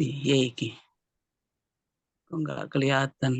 Iya iki. Kok nggak kelihatan?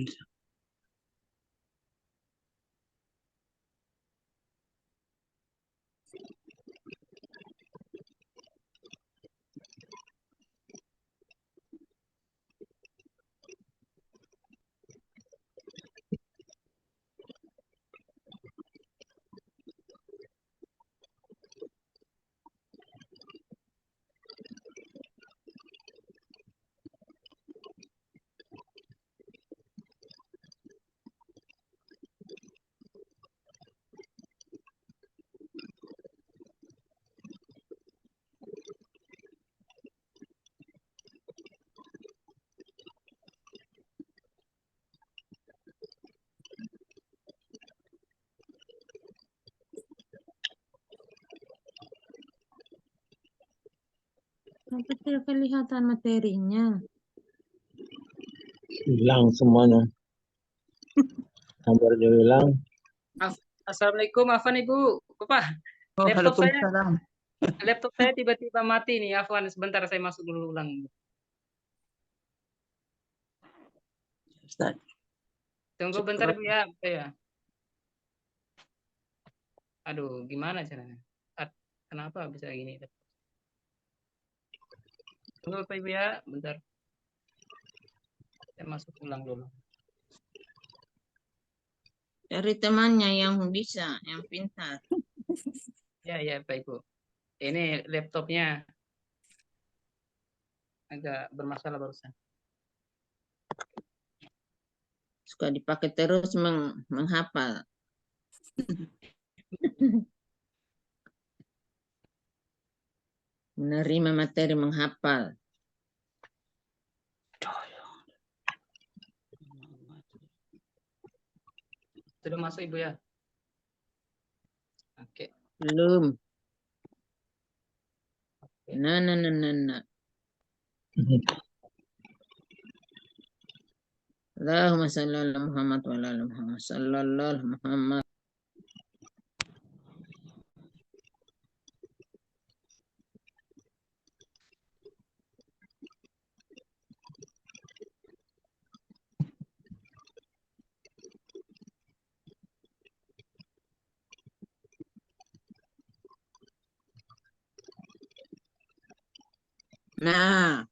Tapi tidak kelihatan materinya. Hilang semuanya. Gambarnya hilang. Assalamualaikum, Afwan Ibu. Bapak, Oh, waalaikumsalam. laptop saya tiba-tiba mati nih, Afwan. Sebentar saya masuk dulu ulang. Ustaz. Tunggu bentar Bu ya, Aduh, gimana caranya? Kenapa bisa gini? Tunggu Pak Ibu ya, bentar. Saya masuk ulang dulu. Dari temannya yang bisa, yang pintar. Ya Pak Ibu. Ini laptopnya agak bermasalah barusan. Suka dipakai terus menghafal. Menerima materi menghafal. Sudah masuk Ibu ya? Oke. Belum. Nah. Allahumma salli ala Muhammad wa ala Muhammad sallallahu Muhammad. Nah,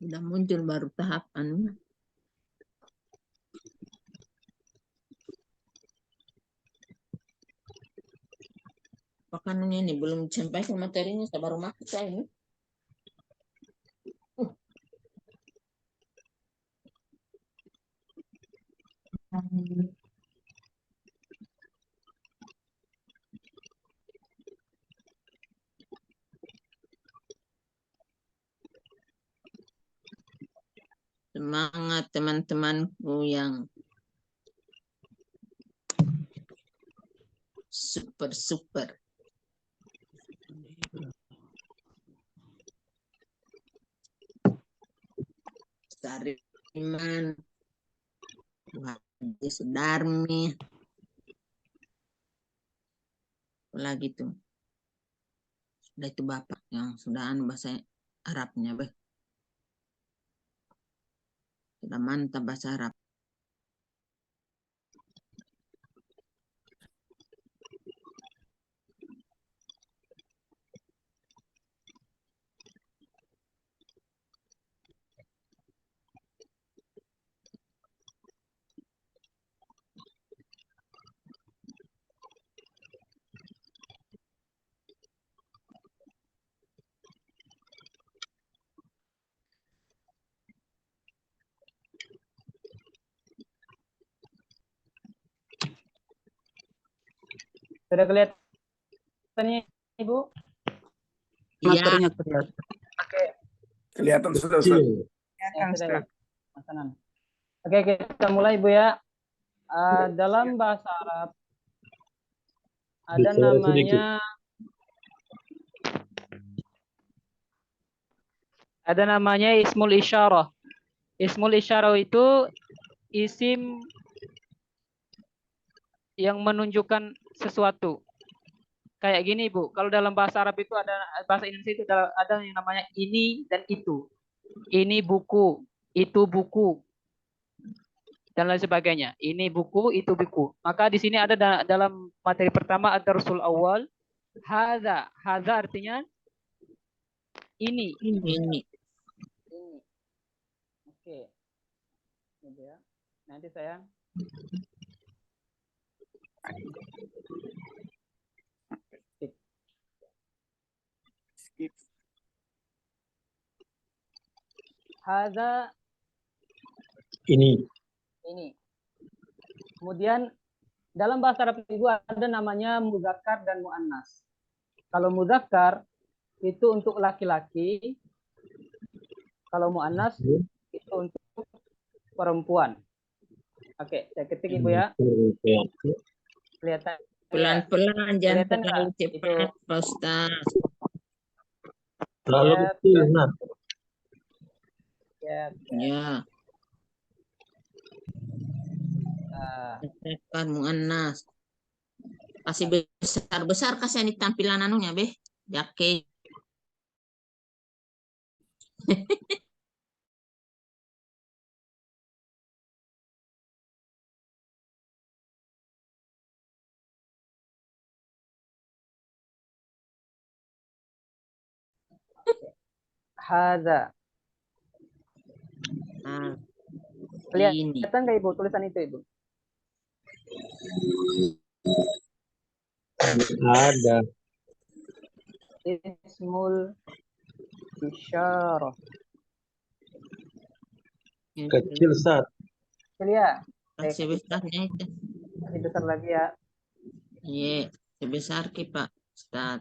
udah muncul baru tahap anu. Makanannya ini belum disampaikan materinya, saya baru makan saya ini. Semangat teman-temanku yang super. Sariman, Sudarmi, lagi tuh. Sudah itu Bapak yang sudahan bahasa Arabnya, sudah mantap bahasa Arab. Sudah kelihatan Ibu? Materinya kelihatan. Oke. Kelihatan sudah, Ustaz. Makanan. Oke, kita mulai Ibu ya. Dalam bahasa Arab ada namanya ismul isyarah. Ismul isyarah itu isim yang menunjukkan sesuatu. kayak gini Bu. Kalau dalam bahasa Arab itu ada, bahasa Indonesia itu ada yang namanya ini dan itu. Ini buku, itu buku, dan lain sebagainya. Ini buku, itu buku. Maka di sini ada dalam materi pertama ada Rasul awal. Hadza. Hadza artinya ini. Ini. Ini. Oke. Gitu ya. Nanti saya Skip. hadza Ini. ini. Kemudian dalam bahasa Arab itu ada namanya muzakkar dan muannas. Kalau muzakkar itu untuk laki-laki, kalau muannas itu untuk perempuan. Oke, saya ketik Ibu ya. Kelihatan. Pelan-pelan, jangan Kelihatan terlalu nggak? cepat, Pak Ustaz. Terlalu Ya, kecil, Nat. Ya, Ya, nah, katakan muannas. Kasih besar-besar, kasih ini tampilan anunya, Beh. Jake. hadza. Nah, ini. Kelihatan nggak Ibu tulisan itu Ibu? Ada. Ismul isyarah. Kecil, Sat. Kecil ya? Kasih besarnya itu. Kasih besar lagi ya. Iya, sebesar ki Pak Ustaz.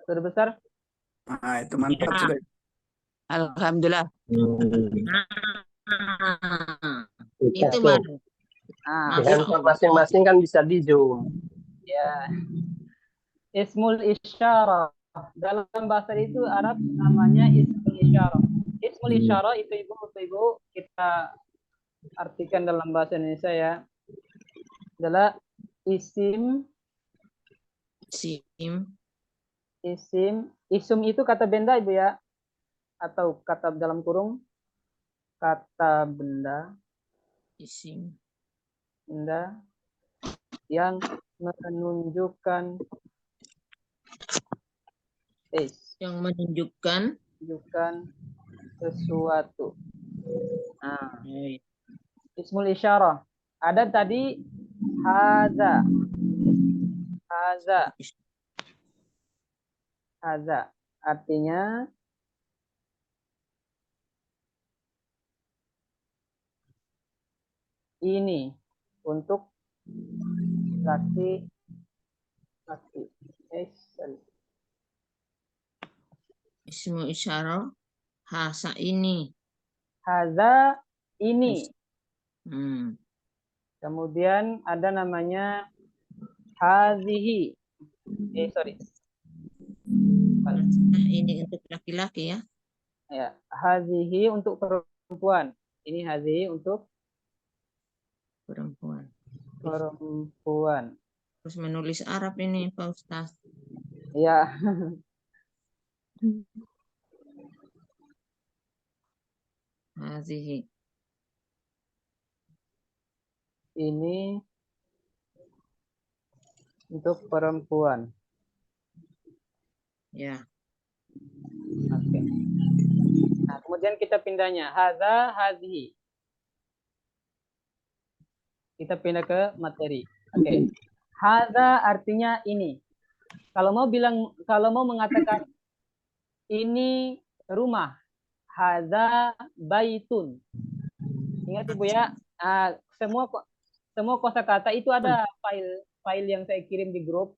Sudah besar? Nah, itu mantap Ya. sudah. Alhamdulillah. Nah, itu Cakep. baru. Nah, Masya Handphone Allah. masing-masing kan bisa di zoom. ya. Ismul isyarah. Dalam bahasa itu Arab namanya ismul isyarah. Ismul isyarah itu Ibu kita artikan dalam bahasa Indonesia ya. Adalah isim, isum itu kata benda Ibu ya. Atau kata dalam kurung kata benda Isim. benda yang menunjukkan Yang menunjukkan sesuatu. Nah, eh, ismul isyarah. Ada tadi hadza. Hadza artinya ini untuk laki-laki. ismu isyarah hasa ini. Hadza ini. Hmm. Kemudian ada namanya hazihi. Nah, ini untuk laki-laki ya. Ya, hazihi untuk perempuan. Ini hazihi untuk Perempuan. perempuan. Terus menulis Arab ini Pak Ustaz. Ya. Hazihi. Ini untuk perempuan. Ya. Oke. Nah, kemudian kita pindahnya hadza hazihi. Kita pindah ke materi. Oke. Hadza artinya ini. Kalau mau mengatakan ini rumah, hadza baitun. Ingat Ibu ya, semua kosakata itu ada file yang saya kirim di grup.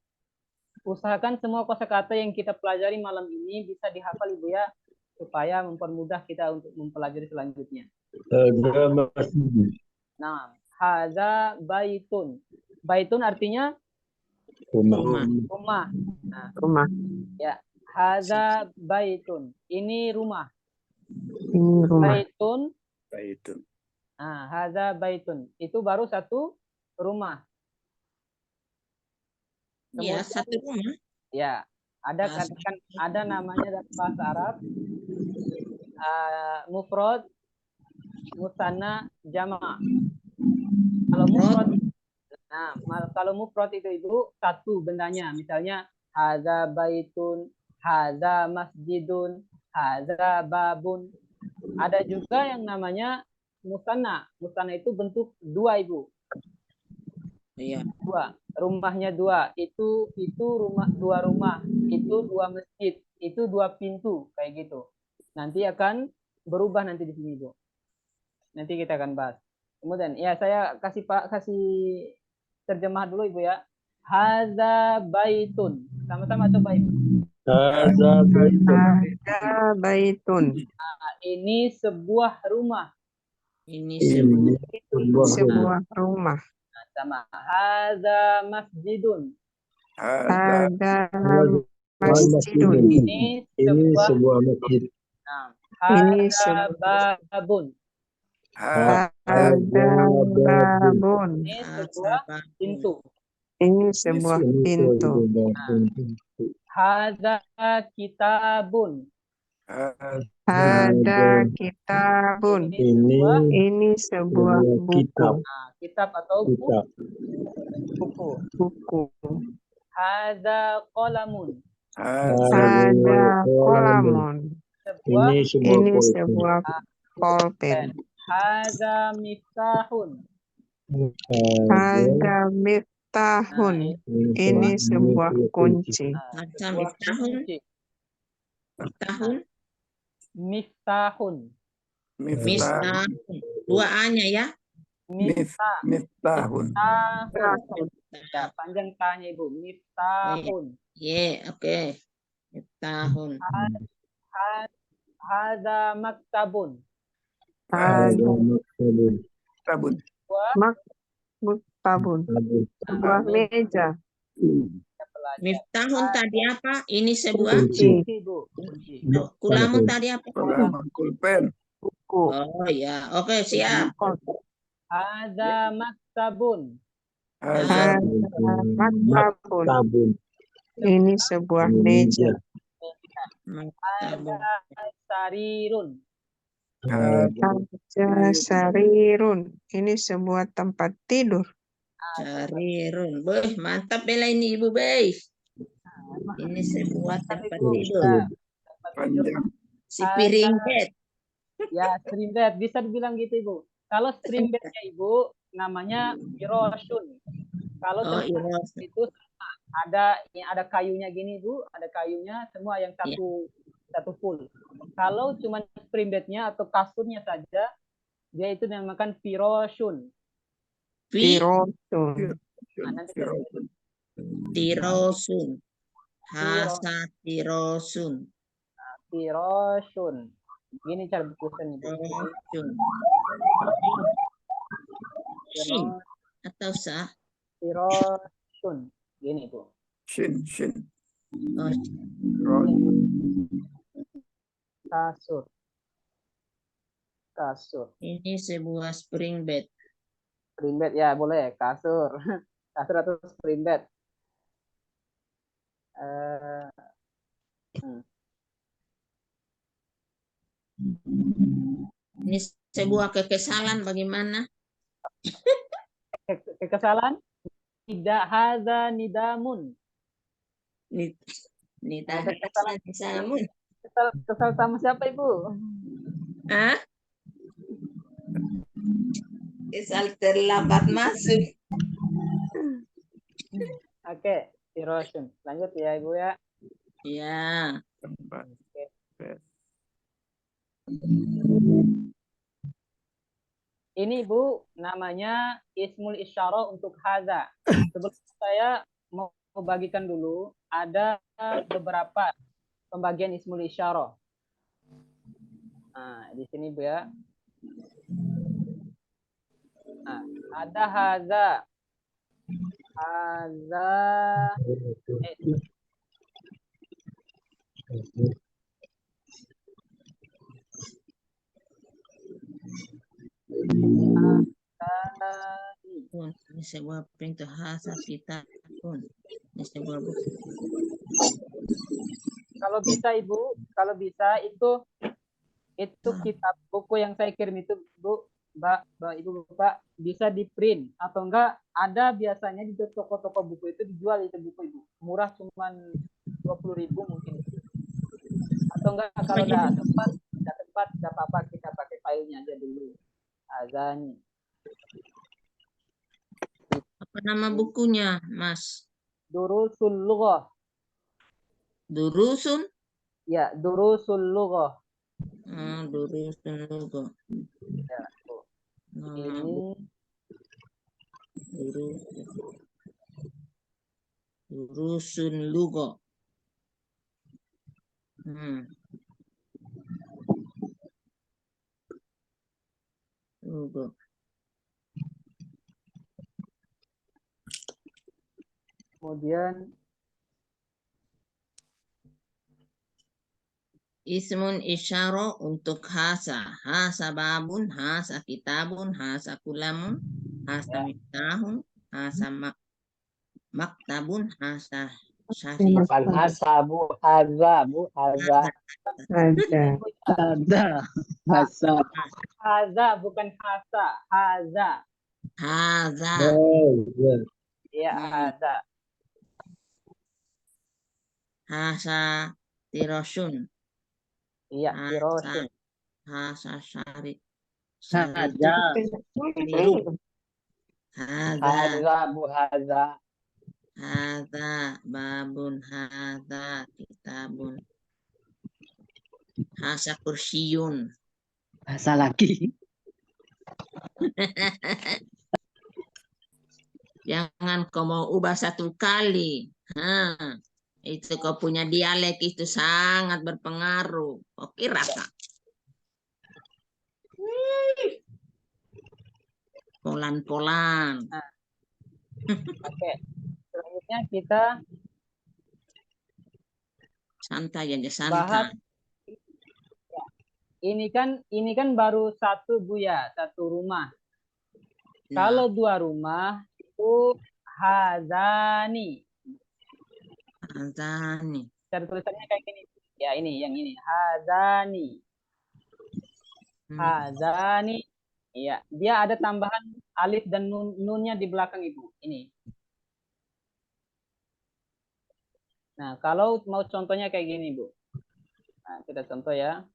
Usahakan semua kosakata yang kita pelajari malam ini bisa dihafal Ibu ya, supaya mempermudah kita untuk mempelajari selanjutnya. Nah, hadza baitun. Baitun artinya rumah. Nah, Rumah. ya, hadza baitun. Ini rumah. Ini rumah. Baitun. Baitun. Nah, hadza baitun. Itu baru satu rumah. Iya, Kemudian satu rumah. ya, ada Bahasa katakan ada namanya dalam bahasa Arab mufrad, musanna, jama'. Kalau mufrad, kalau mufrad itu ibu satu bendanya, misalnya hadza baitun, hadza masjidun, hadza babun. Ada juga yang namanya musanna. Musanna itu bentuk dua ibu. Iya. Dua, rumahnya dua, itu rumah, dua rumah, itu dua masjid, itu dua pintu, kayak gitu. Nanti akan berubah nanti di sini, Bu. Nanti kita akan bahas. Kemudian ya saya kasih terjemah dulu Ibu ya. Hadza baitun. Sama-sama coba Ibu. Hadza baitun. Ada baitun. Ini sebuah rumah. Ini Ini sebuah sebuah rumah. Sebuah rumah. Sama. Hadza masjidun. Ada Ada Hadza masjidun. Ini Ini sebuah sebuah masjid. Ini hadza babun. Ada babun. Ini sebuah pintu. Ini sebuah pintu. Hadza kitabun. Ada kitabun. Ini sebuah buku. Kitab atau kitab. buku. Buku. Hadza qalamun. Ada kolamun. Sebuah Ini sebuah Ini pulpen. sebuah pulpen. hadza miftahun. Ada miftahun. Ini sebuah kunci. Hadza Sebuah miftahun. kunci. Tahun. Miftahun. Miftahun. Dua A-nya ya. Miftah. Miftahun. Miftahun. Ya, panjang tanya Ibu. Miftahun. Oke. Miftahun. Hadza maktabun. Hadza maktabun. Tabun. Maktabun. Sebuah meja. Miftahun tadi apa? Ini sebuah. Kunci. Ibu. Kunci. Kulamun tadi apa? Pulpen. Buku. Oh ya. Oke, siap. Hadza maktabun. Ada Maktabun. Tabun. Ini sebuah meja. Maktabun. Hadza sarirun. Ada sarirun. Ini sebuah tempat tidur. Sarirun. Boy, mantap bela ini Ibu Bey. Ini sebuah tempat Ibu tidur. bisa panjang. Si piring bed. ya stream bed bisa dibilang gitu Ibu. Kalau stream bednya Ibu namanya firoshun. Kalau Oh, tempat iya. itu sama. Ada kayunya gini Bu, ada kayunya semua yang satu full. Kalau cuma stream bednya atau kasurnya saja, dia itu dinamakan firoshun. Tirosun. Nanti Tirosun. Hasa tirosun. firoshun. Gini cara bertulisan Ibu. Tirosun. Shin atau sa? Firoshun. Gini Bu. Shin. Oh, Kasur. ini sebuah spring bed. Spring bed ya boleh kasur. Kasur atau spring bed. Ini sebuah kekesalan bagaimana? Kekesalan? Tidak hadza nidamun. Ini tadi kekesalan. Kesal sama siapa Ibu? Hah? Kesal terlambat masuk. Oke, erosion. Lanjut ya Ibu ya. Ya. Tempat. Ini Ibu namanya ismul isyarah untuk hadza. Sebelum saya mau bagikan dulu, ada beberapa pembagian ismul isyarah. Nah, di sini Bu ya. Nah, ada hadza. Ini sebuah pintu hasa kita pun. Ini sebuah buku. Kalau bisa Ibu, kalau bisa itu kitab buku yang saya kirim itu Bu, Mbak, Ibu, Bapak bisa di print atau enggak ada biasanya di toko-toko buku itu dijual itu buku Ibu. Murah cuman 20.000 mungkin. Atau enggak kalau udah tempat, enggak apa-apa kita pakai filenya aja dulu. Azani. Apa nama bukunya, Mas? Durusul Lughah. Durusun? Ya, Durusul Lughah. Durusun Lugo. Ya, Bu. Nama Ini Durusun Lugo. Lugo. kemudian Ismun isyaro untuk hasa. Hasa babun, hasa kitabun, hasa kulamun, hasa miftahun, hasa maktabun, hasa syari. Bukan hasa, Bu. Haza, Bu. Haza. Ada. Ada. Hasa. haza bukan hasa, haza. Haza. Oh, ya. Ya, haza. Hasa tirosun. Iya, tirosun. Hasa syari. Ada. Hada. Haza, Bu. Haza. Hada babun, hada kitabun. Hasa kursiyun. Hasa lagi. Jangan kau mau ubah satu kali. Itu kau punya dialek itu sangat berpengaruh. Kau kira Kak? Polan-polan. Oke. Selanjutnya kita Santai aja, bahas. santai. Ini kan baru satu Bu ya, satu rumah. Nah, Kalau dua rumah itu hazani. Hazani. Cara tulisannya kayak gini. Ya ini, yang ini. Hazani. Hazani. Iya, dia ada tambahan alif dan nunnya di belakang Ibu. Ini. Nah, kalau mau contohnya kayak gini, Bu. Nah, kita contoh ya.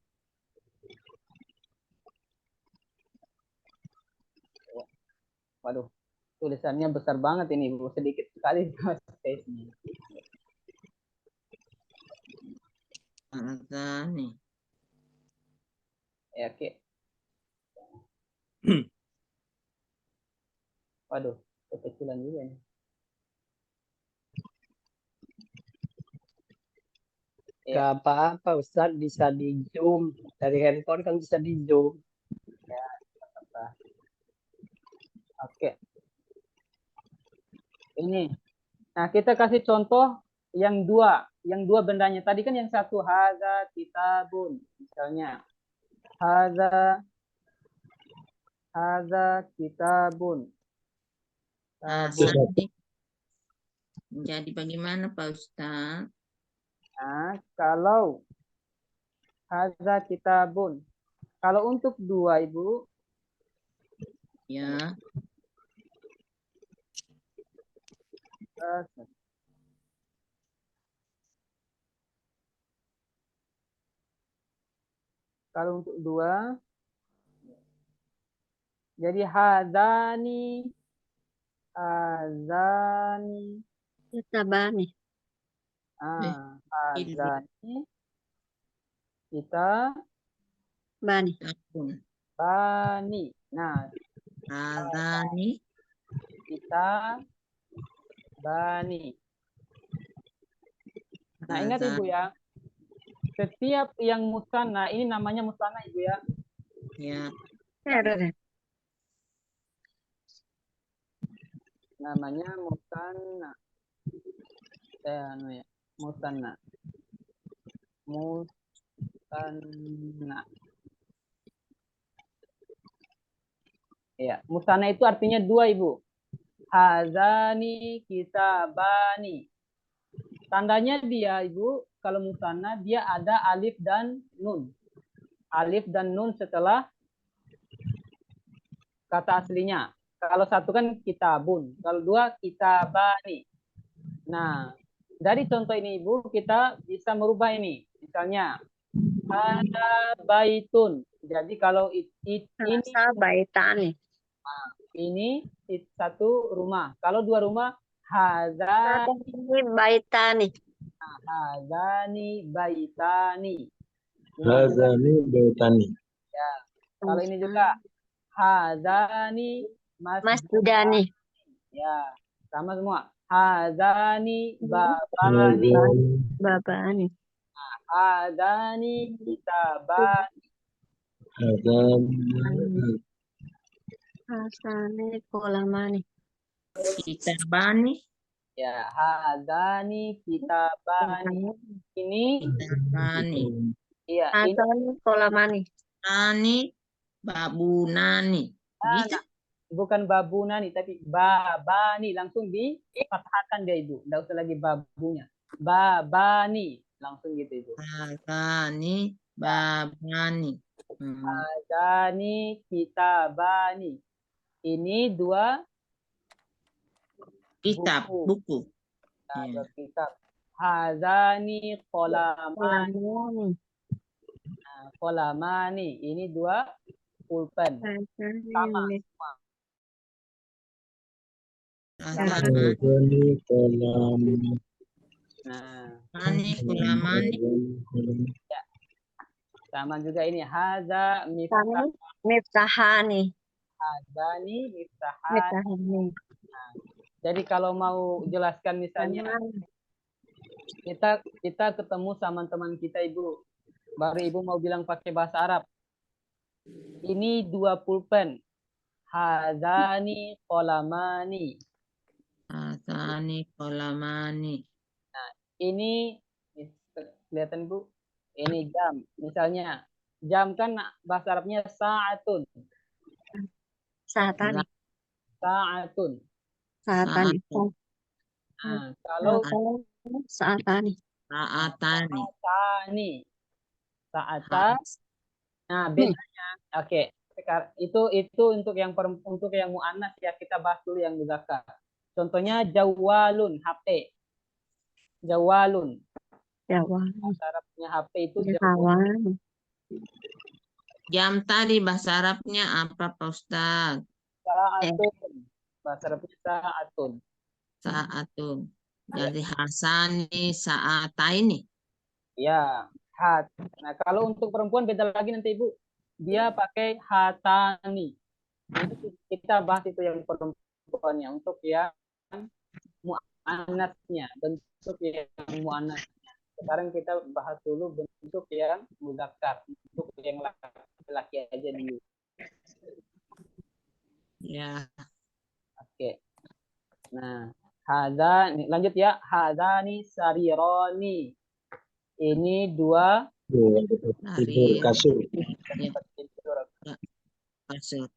Waduh, tulisannya besar banget ini, Bu. Sedikit sekali space-nya. Hazani. Ya, oke. Waduh, kekecilan juga nih. Gak apa-apa, Ustaz. Bisa di zoom. Dari handphone kan bisa di zoom. Ya, apa. Oke. Ini. Nah, kita kasih contoh yang dua bendanya. Tadi kan yang satu haza kitabun, misalnya. Haza kitabun. Hazani. Jadi bagaimana Pak Ustaz? Nah, kalau haza kitabun. Kalau untuk dua, Ibu. Ya. Kalau untuk dua, jadi hazani. Tabani. Hazani. Kita Bani. Tabun. bani. Nah, Hazani. kita bani. Nah, ingat Ibu ya. Setiap yang musanna, ini namanya musanna Ibu ya. Ya. Namanya musanna. Musanna. Musanna. Ya, musanna itu artinya dua Ibu. Hazani kitabani. Tandanya dia Ibu, kalau musanna dia ada alif dan nun. Alif dan nun setelah kata aslinya. Kalau satu kan kitabun, kalau dua kitabani. Nah, dari contoh ini Ibu, kita bisa merubah ini. Misalnya, ada baitun. Jadi kalau ini satu rumah. Kalau dua rumah, Ini baitani. hadani baitani. Hazani Baitani. Kalau ini juga hadani Masjidani. Ya, sama semua. Hadani babani. Babani. Hadani kitabani. Hazani. Hasani kolamani. Kitabani. Ya, hadani kitabani. Ini Kitabani. iya, ini Hasani kolamani. Ani. Babunani. Gitu. bukan babunani tapi babani, langsung dipatahkan dia Ibu. Enggak usah lagi babunya. Babani, langsung gitu Ibu. Hadani. Babani. Hadani kitabani. Ini dua Kitab. Buku. dua kitab. Hadani kolamani. Kolamani. Kolamani. Ini dua pulpen. Hasani. Hadani. Hazani Kolam. Nah, Ani. Kulamani. sama juga ini. Hadza miftah. Miftahani. Hadani miftahan. Miftahani. Jadi kalau mau jelaskan misalnya kita ketemu sama teman kita Ibu, baru Ibu mau bilang pakai bahasa Arab. Ini dua pulpen. Hadani kolamani. Hadani. Kolamani. Ini kelihatan Bu. Ini jam. Misalnya jam kan bahasa Arabnya sa'atun. Saatani. Sa'atun. Saatani. Nah, kalau Saatani. Saatani. tani. Sa'ata. Nah, bedanya. Oke. Sekarang itu untuk yang muannas ya, kita bahas dulu yang muzakkar. Contohnya jawalun, HP. Jawalun. Jawan. Bahasa Arabnya HP itu Jawan. Jam tadi bahasa Arabnya apa Pak Ustadz? Sa'atun. Bahasa Arabnya sa'atun. Saatun. Jadi Hasani saataini. Ya, hat. Nah, kalau untuk perempuan beda lagi nanti Ibu. Dia pakai hatani. Itu kita bahas itu yang perempuannya. Untuk yang muannasnya, bentuk yang muannasnya. Sekarang kita bahas dulu bentuk yang muzakkar, bentuk yang laki-laki aja dulu. Ya. Oke. Nah, lanjut ya. Hadani sarironi. Ini dua Tidur kasur. tempat tidur. Kasur.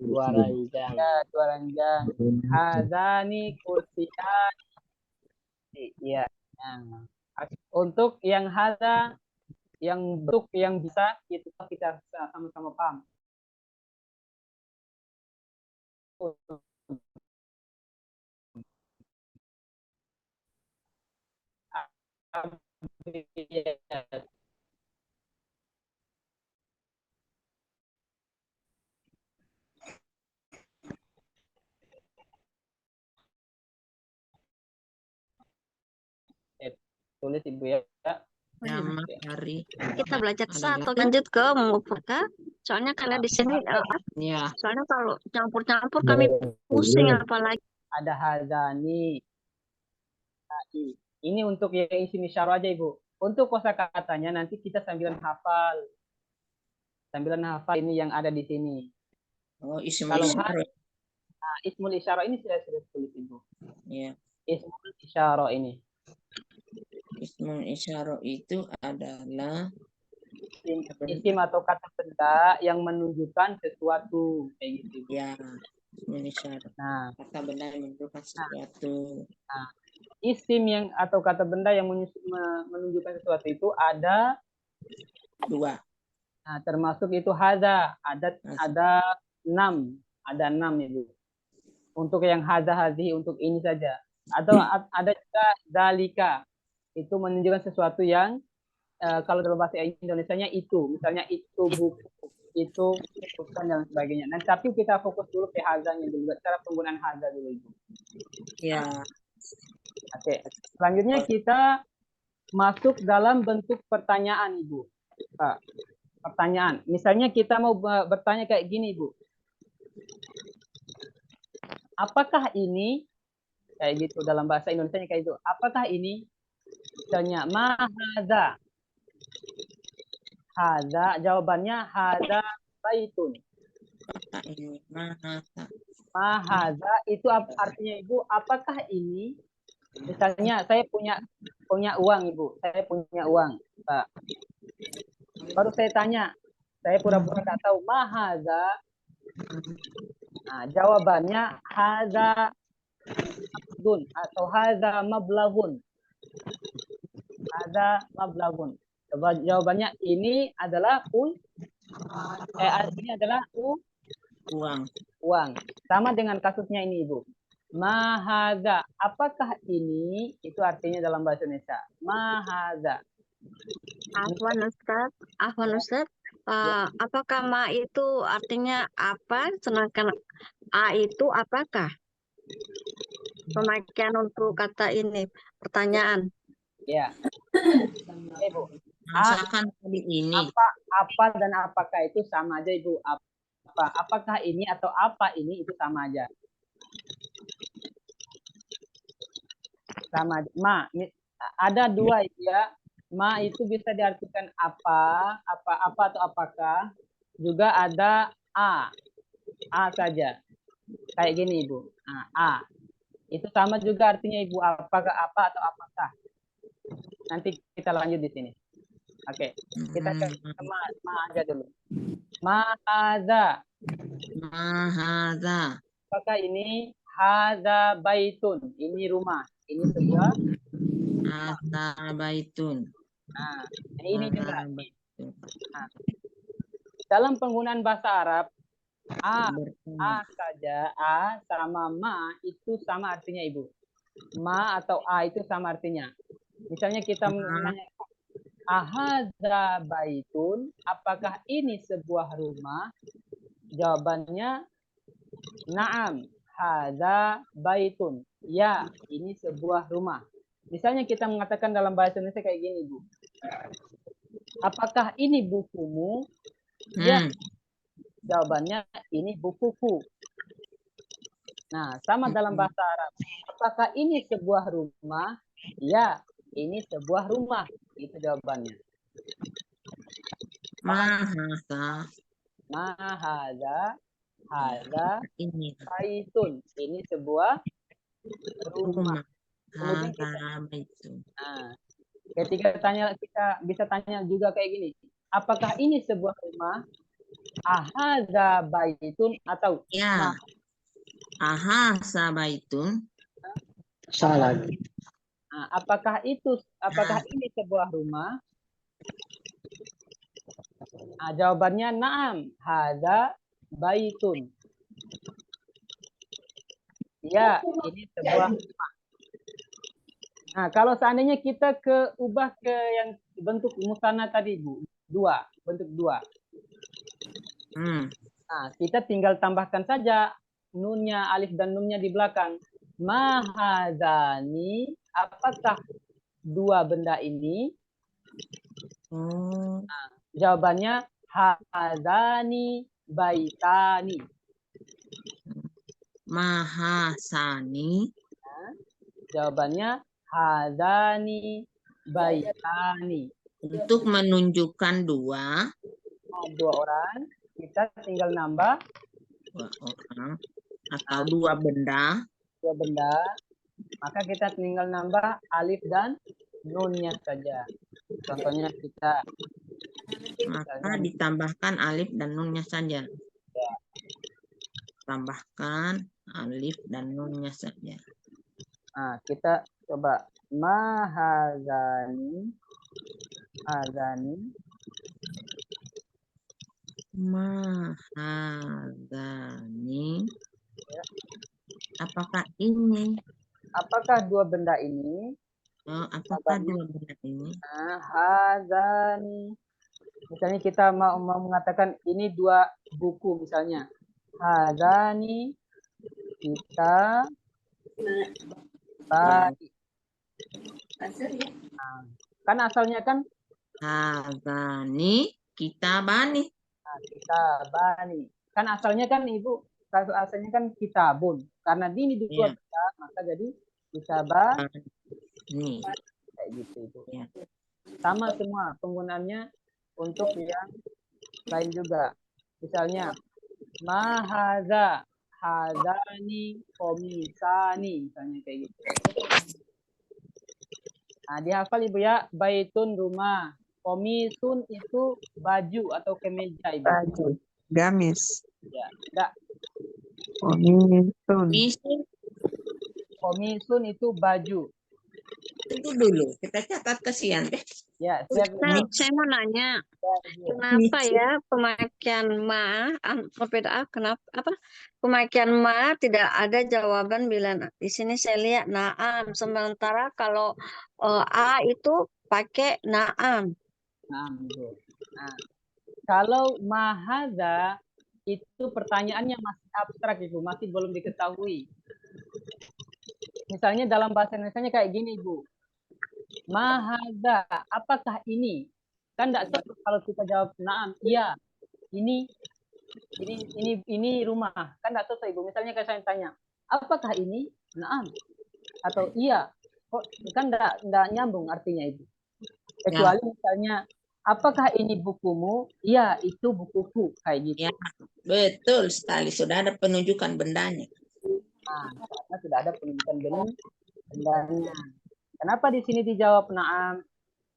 Dua ranjang. Ya, dua ranjang. Hadani kursiyan. Iya. Nah, untuk yang hada, yang bentuk yang bisa kita sama-sama paham. Tulis Ibu ya. Nama hari. Kita belajar satu lanjut ke mufakat. Soalnya karena di sini Ya. soalnya kalau campur-campur kami pusing apalagi. Ada hadani. Ini untuk yang isi misyaro aja Ibu. Untuk kosakatanya nanti kita sambilan hafal. Sambilan hafal ini yang ada di sini. Oh, ismul Kalau isyarah. ismul isyarah ini sudah tulis Ibu. Ya. Ismul isyarah ini. Ismul isyarah itu adalah Isim atau kata benda yang menunjukkan sesuatu kayak gitu. ya ismul isyarah. Nah, Kata benda yang menunjukkan sesuatu. isim yang atau kata benda yang menunjukkan sesuatu itu ada 2. Nah, termasuk itu hadza, ada 6, ada 6 itu. Untuk yang hadza hadhi untuk ini saja. Atau ada juga zalika. Itu menunjukkan sesuatu yang kalau dalam bahasa Indonesianya itu, misalnya itu buku, itu bukan dan sebagainya. Nah, tapi kita fokus dulu ke hadzanya dulu, cara penggunaan hadza dulu itu. Ya. Oke. Selanjutnya kita masuk dalam bentuk pertanyaan, Ibu. Pertanyaan. Misalnya kita mau bertanya kayak gini, Ibu. Apakah ini, kayak gitu dalam bahasa Indonesia kayak itu. Apakah ini? Misalnya, ma hadza. Hadza, jawabannya hadza baitun. Apakah ini? Ma hadza itu artinya, Ibu, apakah ini? Misalnya saya punya uang, Ibu. Saya punya uang, Pak. Baru saya tanya, saya pura-pura nggak tahu mahaza. Nah, jawabannya hadza abdun atau hadza mablaghun. Hadza mablaghun. Jawabannya ini adalah artinya adalah uang. Sama dengan kasusnya ini, Ibu. Mahaza, apakah ini? Itu artinya dalam bahasa Indonesia. Mahaza. Afwan Ustaz. Apakah ma itu artinya apa? Sedangkan a itu apakah? Pemakaian untuk kata ini, pertanyaan. Ya. Ibu. Misalkan tadi ini. Apa dan apakah itu sama aja, Ibu. Apakah ini atau apa ini itu sama aja. Sama aja. Ada 2 itu ya. Ma itu bisa diartikan apa atau apakah. Juga ada a saja. Kayak gini, Ibu. Nah, a. Itu sama juga artinya, Ibu, apakah apa atau apakah. Nanti kita lanjut di sini. Oke. Kita ke ma aja dulu. Mahaza. Apakah ini? Hadza baitun. Ini rumah. Ini sebuah Hadza baitun. Nah, ini juga. Nah, dalam penggunaan bahasa Arab, a saja, a sama ma itu sama artinya, Ibu. Ma atau a itu sama artinya. Misalnya kita menanya, ahadza baitun, apakah ini sebuah rumah? Jawabannya, na'am, hadza baitun. Ya, ini sebuah rumah. Misalnya kita mengatakan dalam bahasa Indonesia kayak gini, Bu. Apakah ini bukumu? Ya. Jawabannya ini bukuku. Nah, sama dalam bahasa Arab. Apakah ini sebuah rumah? Ya, ini sebuah rumah. Itu jawabannya. Mahaza. Hadza baitun. Ini sebuah rumah. Kemudian ketika kita bisa tanya juga kayak gini, apakah ini sebuah rumah? Ahadza baitun atau ya. Ahadza baitun. Salah. Nah, apakah ini sebuah rumah? Nah, jawabannya na'am, hadza baitun. Ya, ini sebuah rumah. Nah, kalau seandainya kita ubah ke yang bentuk musanna tadi, Bu, 2, bentuk 2. Nah, kita tinggal tambahkan saja nunnya, alif dan nunnya di belakang. Mahadzani, apakah 2 benda ini? Nah, jawabannya hadzani baitani. Mahasani. Nah, jawabannya hadzani baitani. Untuk menunjukkan 2. Nah, 2 orang, kita tinggal nambah 2 orang atau 2 benda. 2 benda. Maka kita tinggal nambah alif dan nunnya saja. Contohnya kita Maka ditambahkan alif dan nunnya saja. Tambahkan alif dan nunnya saja. kita coba mahazani Mahadani. Apakah ini? apakah dua benda ini? Apakah dua benda ini? Hazani. Misalnya kita mau mengatakan ini dua buku misalnya. Hazani kita bani. Kan asalnya kan Hazani kita bani. kita bani. Kan asalnya kan Ibu, asalnya kan kitabun. Karena ini dua Iya. benda, maka jadi kita bani. Ini. Kayak gitu Ibu. Iya. Sama semua penggunaannya untuk yang lain juga. Misalnya mahaza, hadani, komisani, misalnya kayak gitu. Nah, dihafal Ibu ya, baitun rumah, komisun itu baju atau kemeja Ibu. Baju. Gamis. Ya, enggak. Komitun. Komisun itu baju. Itu dulu kita catat kesian deh. Ya, siap Ibu. Saya mau nanya, Baju. kenapa ya pemakaian kenapa pemakaian ma tidak ada jawaban bila di sini saya lihat naam, sementara kalau a itu pakai naam. Nah, Ibu. Nah, kalau mahaza itu pertanyaannya masih abstrak Ibu, masih belum diketahui. Misalnya dalam bahasa Indonesia kayak gini Ibu. Mahaza, apakah ini? Kan enggak cocok kalau kita jawab naam, iya. Ini rumah. Kan enggak cocok Ibu. Misalnya kayak saya tanya, apakah ini? Naam. Atau iya. Kok kan enggak nyambung artinya Ibu. Kecuali misalnya, apakah ini bukumu? Iya, itu bukuku. Kayak gitu. Ya, betul sekali. Sudah ada penunjukan bendanya. Nah, karena sudah ada penunjukan bendanya. Kenapa di sini dijawab naam?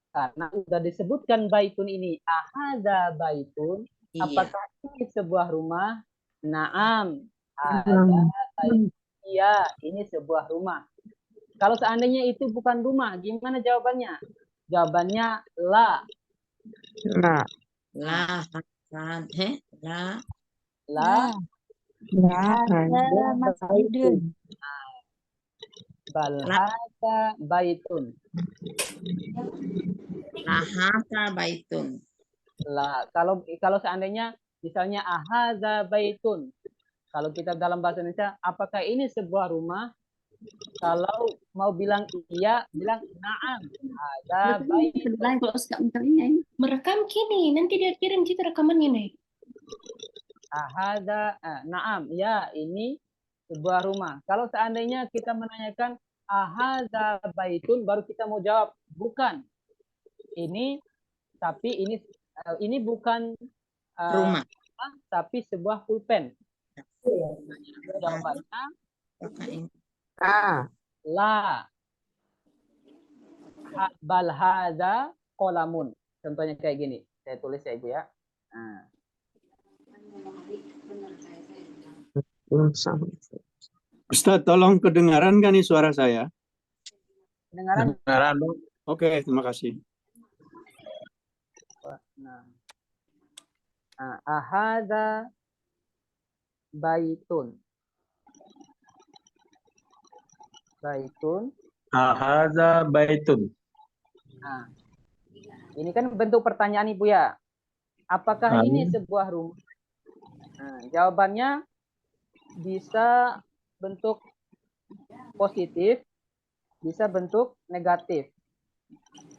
Karena sudah disebutkan baitun ini. Ahada baitun. Iya. Apakah ini sebuah rumah? Naam. Ahada baitun. Iya, ini sebuah rumah. Kalau seandainya itu bukan rumah, gimana jawabannya? Jawabannya la. La. Lah, kan? Lah. La. La. Baitun. Balhada baitun. Lahasa baitun. Lah, kalau seandainya misalnya ahadza baitun. Kalau kita dalam bahasa Indonesia, apakah ini sebuah rumah? Kalau mau bilang iya, bilang na'am. Ada baitun. Merekam kini, nanti dia kirim gitu rekamannya nih. Ahadza, na'am. Ya, ini sebuah rumah. Kalau seandainya kita menanyakan ahadza baitun, baru kita mau jawab bukan. Ini, tapi ini bukan Rumah. tapi sebuah pulpen. Jawabannya la. Bal hadza qalamun. Contohnya kayak gini. Saya tulis ya Ibu ya. Nah. Ustadz, tolong kedengaran kan nih suara saya? Kedengaran? Kedengaran. Oke, terima kasih. Nah. Ahadza baitun. Baitun. Ahadza baitun. Nah. Ini kan bentuk pertanyaan Ibu ya. Apakah ini sebuah rumah? Nah, jawabannya bisa bentuk positif, bisa bentuk negatif.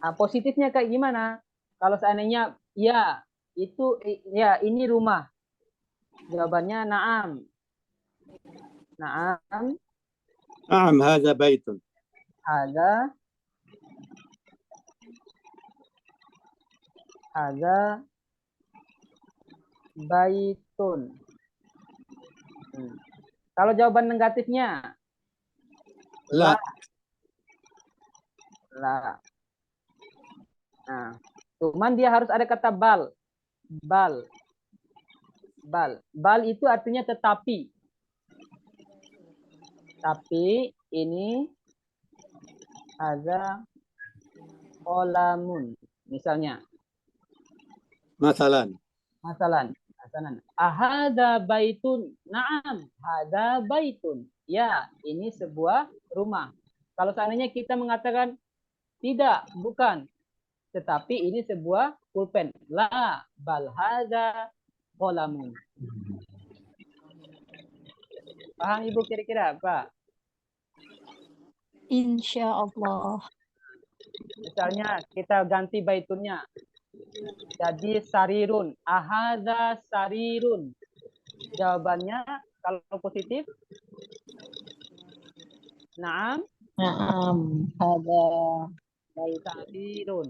Nah, positifnya kayak gimana? Kalau seandainya ya, ini rumah. Jawabannya na'am. Na'am. Naam, hadza baitun. Hadza baitun. Kalau jawaban negatifnya La. La. Nah, cuman dia harus ada kata bal. Bal. Bal. Bal itu artinya tetapi. Tapi ini ada qalamun. Misalnya. Masalan. Masalan. Ahada baitun. Naam, hada baitun. Ya, ini sebuah rumah. Kalau seandainya kita mengatakan tidak, bukan. Tetapi ini sebuah pulpen. La, bal hada qalamun. Paham Ibu kira-kira apa? Insya Allah. Misalnya kita ganti baitunnya. Jadi sarirun. Ahada sarirun. Jawabannya kalau positif. Naam. Naam. Ada Sarirun.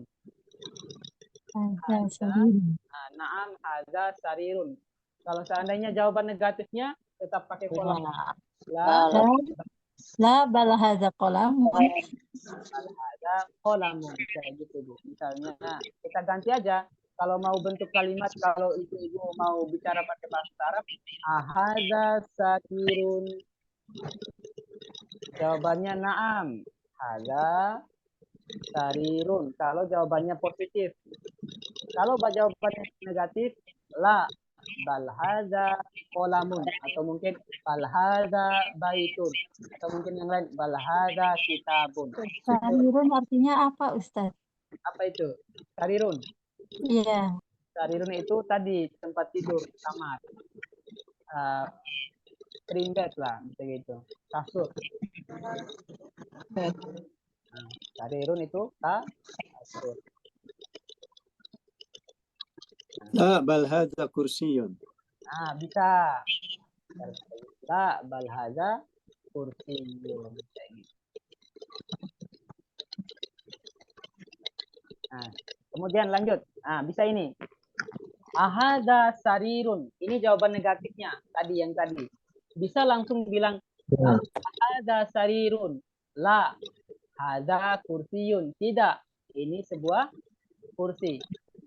ada sarirun. Naam hada sarirun. Kalau seandainya jawaban negatifnya tetap pakai kolam. La La bal hadza qalamun. ada kolamun kayak gitu Bu. Misalnya kita ganti aja. Kalau mau bentuk kalimat, kalau ibu mau bicara pakai bahasa Arab, ahada sarirun. Jawabannya naam. Hada sarirun. Kalau jawabannya positif. Kalau jawabannya negatif, la bal hadza qalamun, atau mungkin bal hadza baitun, atau mungkin yang lain bal hadza kitabun. Sarirun artinya apa Ustaz? Apa itu? Sarirun. Iya. Sarirun itu tadi tempat tidur, kamar. Spring bed lah, begitu. Kasur. Sarirun itu kasur. La bal hadza kursiyun. Bisa. La bal hadza kursiyun. Nah, kemudian lanjut. Bisa ini. Ahada sarirun. Ini jawaban negatifnya. Yang tadi. Bisa langsung bilang ahada sarirun. La. Hada kursiyun. Tidak. Ini sebuah kursi.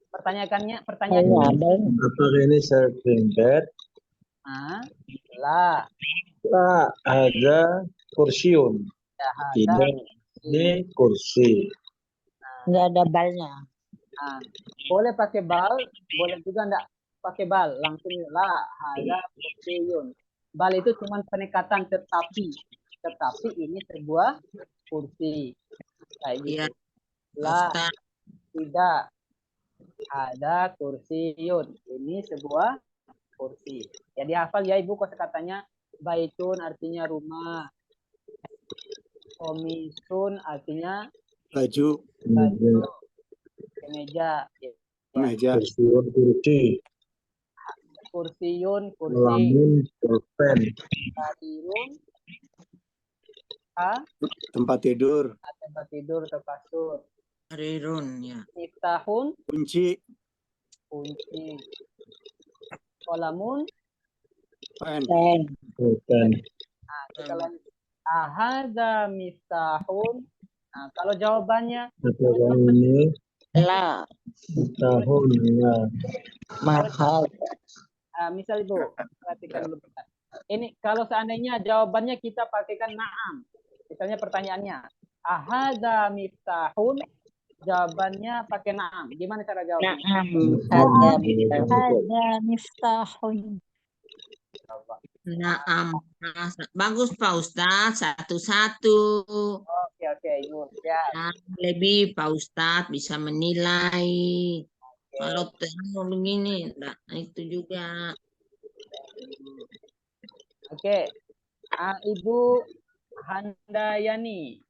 Pertanyaannya. Apakah ini spring bed? La. La ada kursiun. Tidak, ini kursi. Nggak ada balnya. Boleh pakai bal, boleh juga enggak pakai bal. Langsung la hada kursiyun. Bal itu cuma penekatan tetapi. Tetapi ini sebuah kursi. Kayak gitu. Iya, La Ustaz. tidak. Ada kursiyun. Ini sebuah kursi. Jadi hafal ya Ibu kosakatanya. Baitun artinya rumah. Komisun artinya Baju. meja. Meja. Kursiun, kursi. Kursiyun, kursi. Lamun, pulpen. Sarirun. Tempat tidur. Tempat tidur atau kasur. Sarirun ya. Miftahun. Kunci. Qalamun. Pen. Pulpen. Kita lanjut. Ahada miftahun. Kalau jawabannya Apakah ini La. tahun ya? Mahal. Misal Ibu, perhatikan dulu. Ini kalau seandainya jawabannya kita pakaikan na'am. Misalnya pertanyaannya, ahada miftahun, jawabannya pakai na'am. Gimana cara jawabnya? Na'am. Ada miftahun. Naam. Bagus Pak Ustadz. Satu-satu. Oke, Ibu. Ya. Lebih Pak Ustadz bisa menilai. Kalau begini, nah, itu juga. Oke. Ibu Handayani.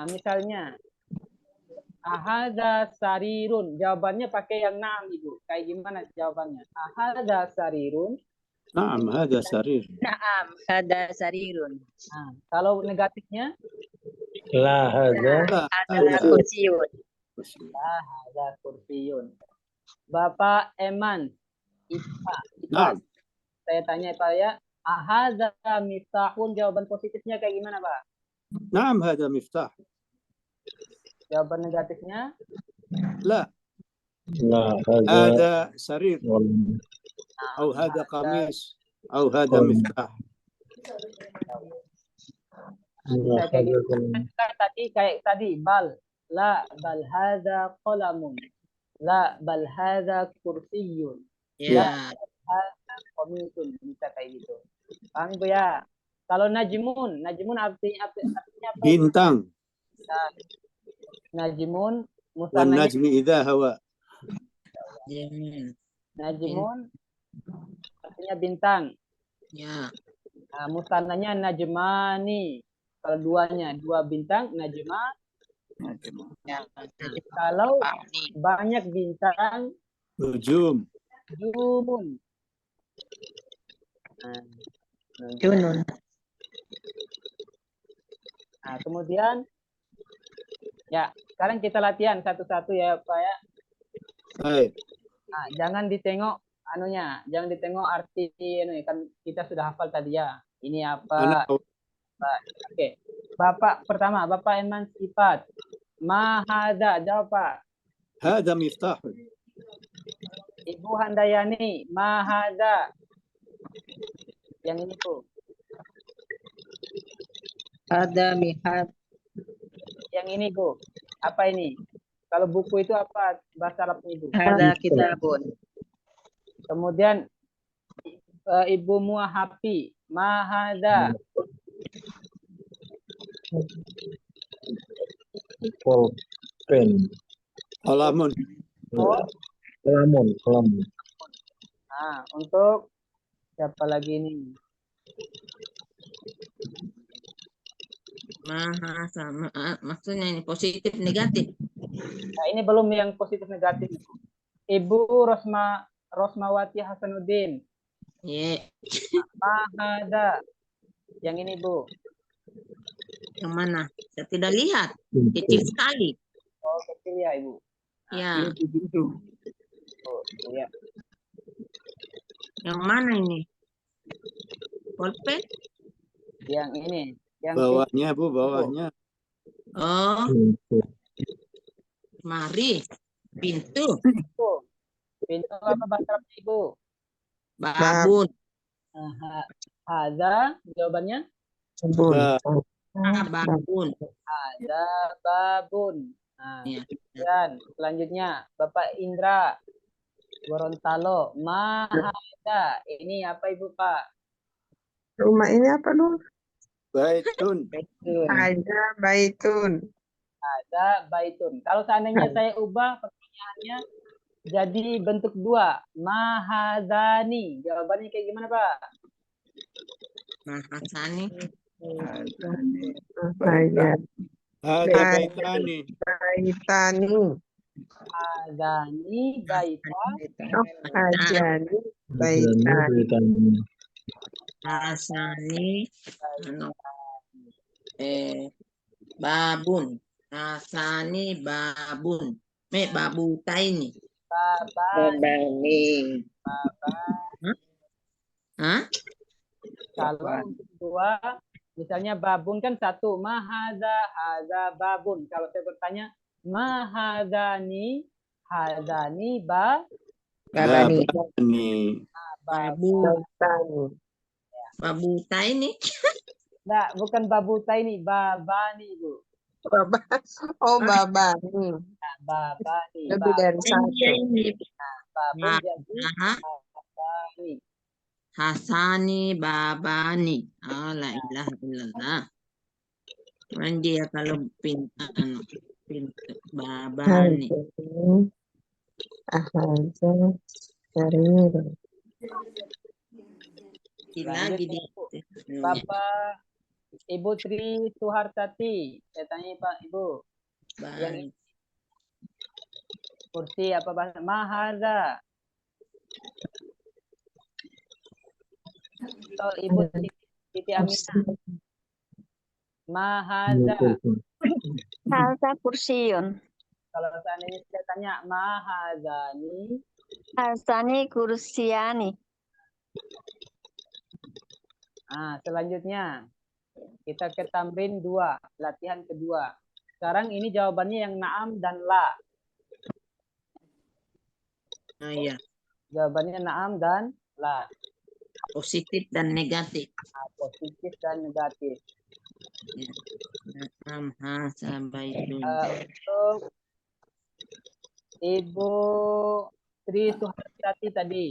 Misalnya, ahada sarirun. Jawabannya pakai yang na'am Ibu. Kayak gimana jawabannya? Ahada sarirun. Naam, hada sarir. Naam, hada sarirun. Kalau negatifnya? La ada. Ada kursiun. Ada kursiyun. Bapak Eman, Naam. saya tanya Pak ya, ahada miftahun, jawaban positifnya kayak gimana Pak? Naam, hada miftah. Jawaban negatifnya لا لا هذا هذا سرير قلم أو هذا هذا قميص أو هذا قلم مفتاح. لا kayak هذا gitu. قلم Kayak tadi bal bal hadza qalamun. La bal hadza kursiyun. Ya. Hadza qamisun. Bisa kayak gitu. Paham Ibu ya? Kalau najmun artinya apa? bintang. Najmun musananya والنجم إذا هوى. najmun artinya bintang. Ya. Nah, musananya najmani. Kalau dua bintang najma. Ya. Kalau banyak bintang نجوم. jumun. Junun. Nah, kemudian ya, sekarang kita latihan satu-satu ya, Pak ya. Baik. Nah, jangan ditengok anunya, jangan ditengok arti ini kan kita sudah hafal tadi ya. Ini apa? Oke. Bapak pertama, Bapak Eman sifat. Ma hadza, jawab Pak. هذا مفتاح. Ibu Handayani, ma hadza. Yang ini Bu. Ada mihad. Yang ini Bu. Apa ini? Kalau buku itu apa bahasa Arabnya Ibu? Ada kitabun. Kemudian Ibu Muahapi, ma hadza. Pulpen قلم. قلم Nah, untuk siapa lagi ini? Maha sama. Maksudnya ini positif negatif. Nah, ini belum yang positif negatif. Ibu Rosmawati Hasanuddin. Ye. Mahada. Yang ini Bu. Yang mana? Saya tidak lihat. Kecil sekali. Oh, kecil ya Ibu. Ya. Oh, ya. Yang mana ini? Pulpen? Yang ini. Yang Bawahnya Bu, bawahnya. Oh. Mari. Pintu. Pintu apa bahasa Arab Ibu? Babun. Hadza jawabannya? Babun. Hadza babun. Nah, Ya. dan selanjutnya Bapak Indra Gorontalo. Mahada. Ini apa Ibu Pak? Rumah ini apa dong? Baitun. Ada baitun. Ada baitun. Kalau seandainya saya ubah pertanyaannya jadi bentuk dua. Mahadani. Jawabannya kayak gimana Pak? Mahasani. Ada baitani. Baitani. Adani baitan. Hajani baitani. Hasani. Babun. Hasani babun. Babu taini. Babani. Hah? Kalau untuk dua, misalnya babun kan satu. Haza babun. Kalau saya bertanya, mahadani Babani. Babu taini. Enggak, bukan babuta ini, babani Bu. Oh, babani. Babani. Lebih dari satu. Babun jadi babani. Hasani babani. Oh, la ilaha illallah. Cuman dia kalau pintu babani. Ahaja sarir. Lagi di Bapak Ibu Tri Suhartati. Saya tanya Pak Ibu. Yang kursi apa bahasa? Mahadza. Atau Ibu Siti Aminah. Mahadza. Hadza kursiyun. Kalau seandainya saya tanya mahadzani. Hazani kursiyani. Nah, selanjutnya kita ke tamrin 2, latihan kedua. Sekarang ini jawabannya yang na'am dan la. Oh iya, Jawabannya na'am dan la. positif dan negatif. Positif dan negatif. Ya. Na'am hadza baitun. Untuk Ibu Sri Suhartati tadi.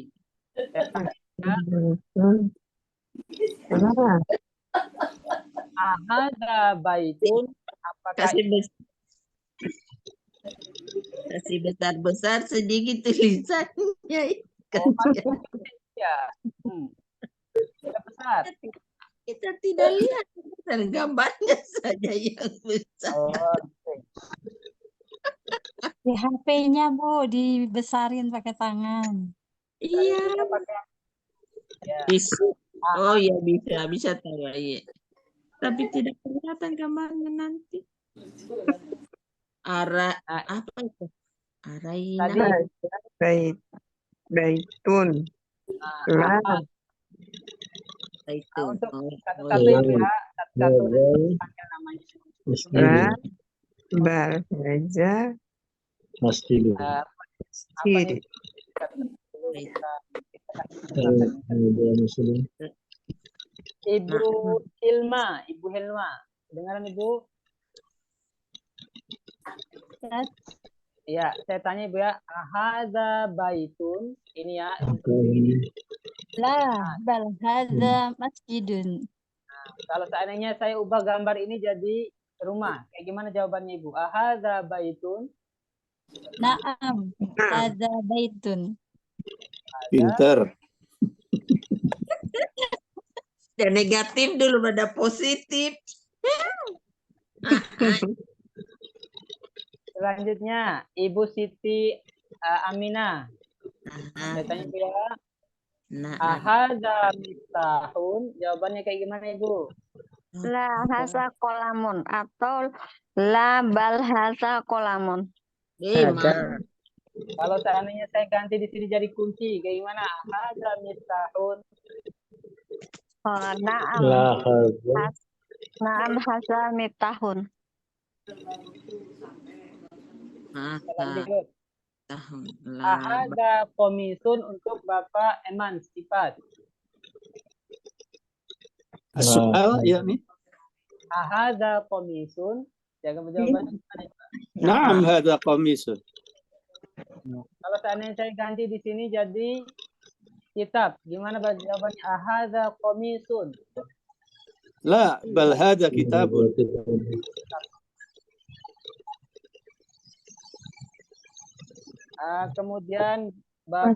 Ahada baitun. Apakah Kasih besar-besar sedikit tulisannya. ya? Tidak besar. Kita tidak lihat dan gambarnya saja yang besar. Oh, oke. Di HP-nya Bu, dibesarin pakai tangan. Iya. Ya. Bisa. Oh ya bisa tahu ya. Tapi tidak kelihatan gambarnya nanti. Apa itu? Araina. Baitun. La. Itu. Untuk Oh, satu-satu itu ya, satu-satu panggil namanya. La. Bal. Haza. Masjid. Siri. Ibu Hilma, Ibu Hilma, dengaran Ibu? Ya, saya tanya Ibu ya, ahadza baitun, ini ya. La, bal hadza masjidun. Kalau seandainya saya ubah gambar ini jadi rumah, kayak gimana jawabannya Ibu? Ahadza baitun. Naam, hadza baitun. Pinter. Dan negatif dulu pada positif. Selanjutnya, Ibu Siti Aminah. Saya tanya Ibu ya. Ahadza miftahun, jawabannya kayak gimana Ibu? La hasa kolamun atau la bal hasa kolamun. Kalau seandainya saya ganti di sini jadi kunci, kayak gimana? Ahadza miftahun. Naam. La haza. Naam hasa miftahun. Lanjut. Tahun. Ahadza komisun untuk Bapak Eman sifat. Soal ya nih. Ahadza komisun. Jaga jawabannya. Naam hadza qamisun. Kalau seandainya saya ganti di sini jadi kitab, gimana jawabannya? Ahadza komisun. La bal hadza kitabun. Kemudian Bapak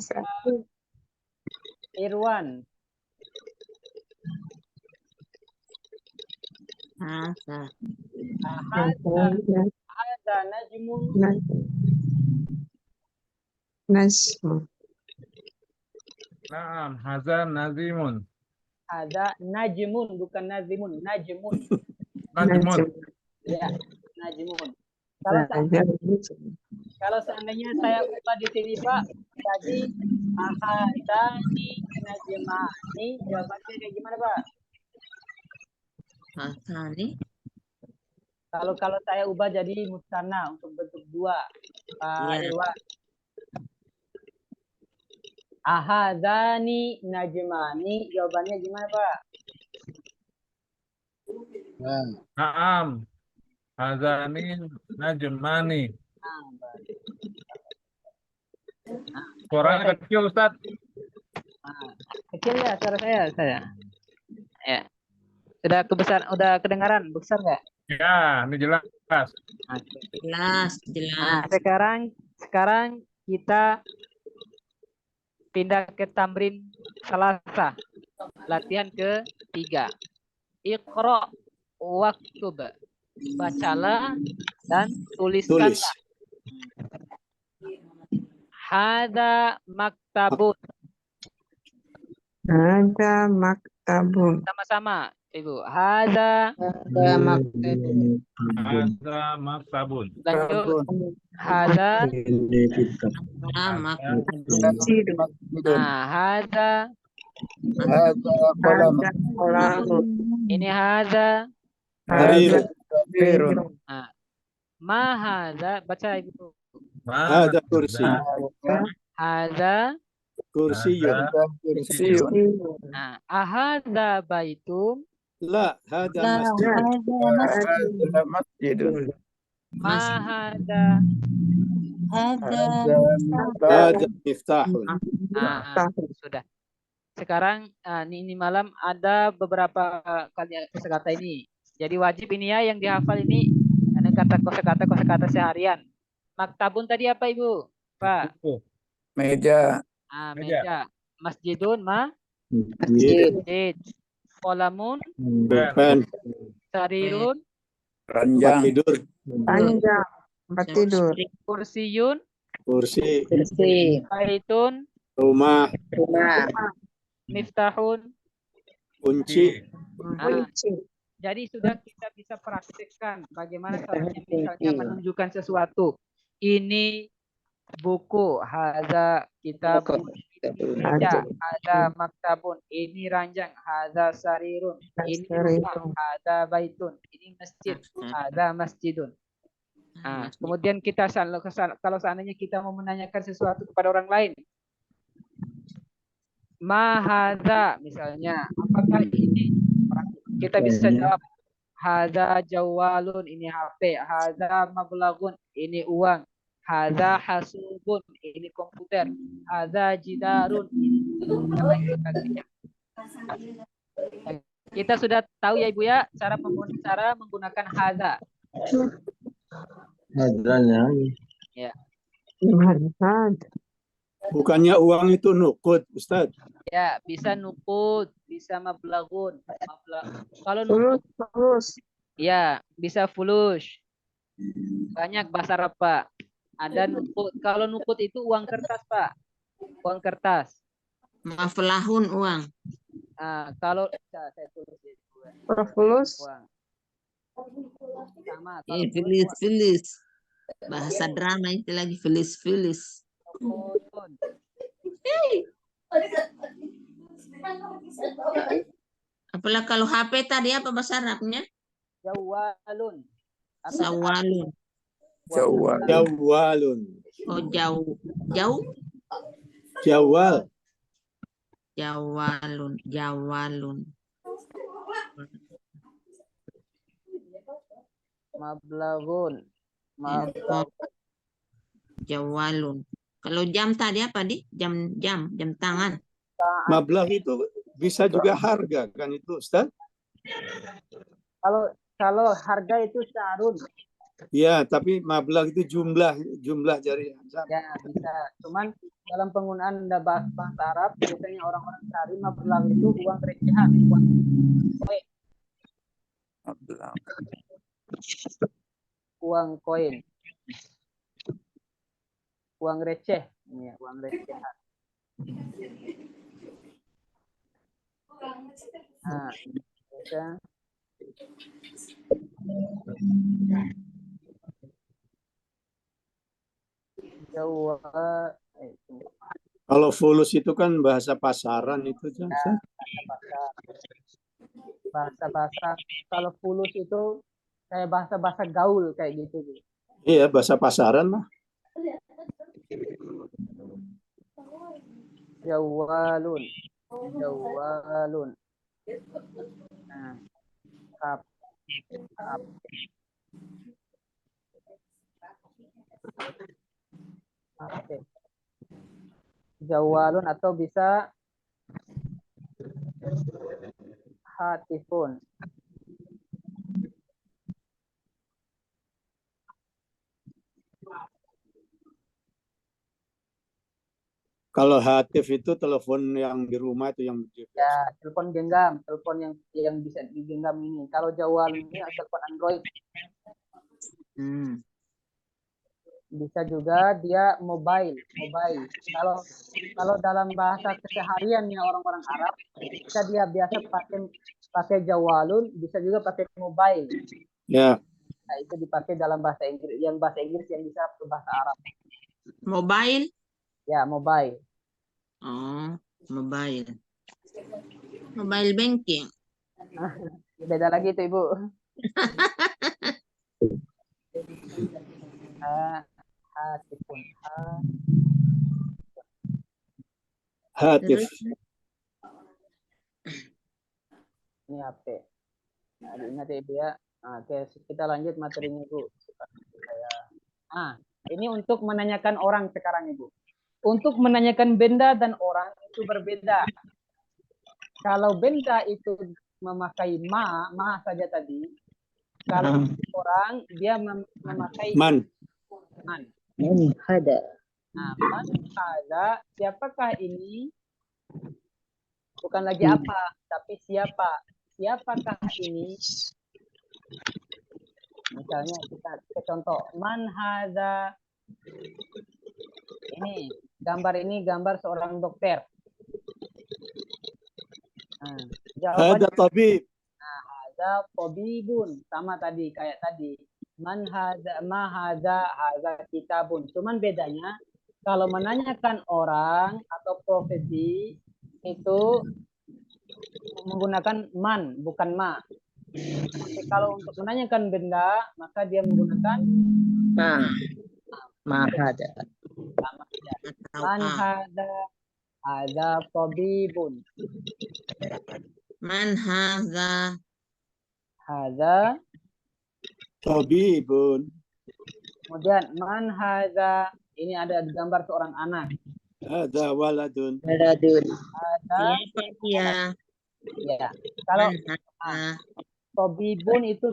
Irwan. Ahadza najmun. Nasmu. Naam, hadza nazimun. Ada najmun, bukan nazimun, najmun. Najmun. Ya, najmun. Kalau seandainya saya ubah di sini Pak, jadi ahadani najmani, jawabannya kayak gimana Pak? Hasani. Kalau saya ubah jadi musanna untuk bentuk dua, Pak Irwan. Ahadani najmani, jawabannya gimana Pak? Naam. Hadzani najmani. Suaranya kecil Ustaz. Kecil ya suara saya. Ya. Udah kedengaran besar nggak? Ya, ini jelas. Jelas. Nah, sekarang kita pindah ke tamrin salasa. Latihan ke-3. Iqra waktub. Bacalah dan tuliskanlah. Tulis. Hada maktabun. Ada maktabun. Sama-sama, Ibu. Hada maktabun. Hadza maktabun. lanjut. Hada. Ini kitab. Nah, hada. Hadza qalam. Kolamun. Ini hada. Harir. Birun. Nah, Ma hadza, baca Ibu. Hada kursi. Hadza, Kursiyun. ahadza baitum, La, hada Nah, masjid. ada masjid. ma hadza, Ada Hada miftahun. sudah. Sekarang ini malam ada beberapa kali kosakata ini. Jadi wajib ini ya yang dihafal ini. Ini kata kosakata seharian. Maktabun tadi apa Ibu? Pak. Meja. Meja. Masjidun Masjid. Qalamun. Bukan. Sarirun. Ranjang. Tidur. Panjang. Tempat tidur. Kursiyun. Kursi. Baitun. Rumah. Miftahun. Kunci. Jadi sudah kita bisa praktekkan bagaimana caranya misalnya menunjukkan sesuatu. Ini buku, hadza kitabun, ini meja, hadza maktabun, ini ranjang, hadza sarirun, ini rumah, hadza baitun, ini masjid, hadza masjidun. Kemudian kita kalau seandainya kita mau menanyakan sesuatu kepada orang lain, ma hadza misalnya, apakah ini? Kita bisa jawab hadza jawalun, ini HP, hadza mablagun, ini uang, hadza hasubun, ini komputer, hadza jidarun, ini kita sudah tahu ya Ibu ya cara menggunakan hadza. Hadranya. Ya. Bukannya uang itu nukut, Ustaz? Ya, bisa nukut, bisa mablagun. Kalau Fulus, nukut, fulus. ya bisa fulus. Banyak bahasa Arab, Pak. Ada nukut. Kalau nukut itu uang kertas, Pak. Uang kertas. Maflahun uang. Kalau saya tulis ya. Fulus. Uang. Sama. Filis. Bahasa drama itu lagi filis. Apalah kalau HP tadi apa bahasa Arabnya? Jawalun. Sawalun. Jawalun. Oh jauh. Jawalun. Mablagun. Jawalun. Kalau jam tadi apa jam tangan. Mablag itu bisa juga harga kan itu Ustaz? Kalau harga itu syarun. Ya, tapi mablag itu jumlah jari. Ya bisa. Cuman dalam penggunaan bahasa Arab biasanya orang-orang cari mablag itu uang recehan, uang koin. Uang koin. Uang receh, ya, uang recehan. Bisa. Kalau fulus itu kan bahasa pasaran itu, Ustaz. Bahasa kalau fulus itu kayak bahasa gaul kayak gitu. Iya, bahasa pasaran mah. Jawalun. Jawalun atau bisa hatifun. Kalau hatif itu telepon yang di rumah itu yang ya, telepon genggam, telepon yang bisa digenggam ini. Kalau Jawal ini telepon Android. Bisa juga dia mobile. Kalau dalam bahasa kesehariannya orang-orang Arab, jika dia biasa pakai Jawalun, bisa juga pakai mobile. Ya. Nah, itu dipakai dalam bahasa Inggris yang bisa ke bahasa Arab. Mobile? Ya, mobile. Oh, mobile. Mobile banking. Beda lagi itu, Ibu. Hatifun. Hatif. Ini HP. Nah, diingat ya Ibu ya. Nah, oke, kita lanjut materinya Ibu. Ini untuk menanyakan orang sekarang Ibu. Untuk menanyakan benda dan orang itu berbeda. Kalau benda itu memakai ma saja tadi. Kalau orang dia memakai Man. man. Man hada. Nah, man hada, siapakah ini? Bukan lagi apa, tapi siapa. Siapakah ini? Misalnya kita contoh, man hada. Ini gambar seorang dokter. Nah, jawabannya Hada tabib. hada tabibun, sama tadi kayak tadi. Man hada ma hada kitabun. Cuman bedanya kalau menanyakan orang atau profesi itu menggunakan man bukan ma. Tapi kalau untuk menanyakan benda maka dia menggunakan Ma hada. Man hada tabibun. Man hadza. Hada. Tabibun. Kemudian man hada, ini ada gambar seorang anak. Hada waladun. Waladun. Hada. Siapa dia? Ya. Kalau tabibun itu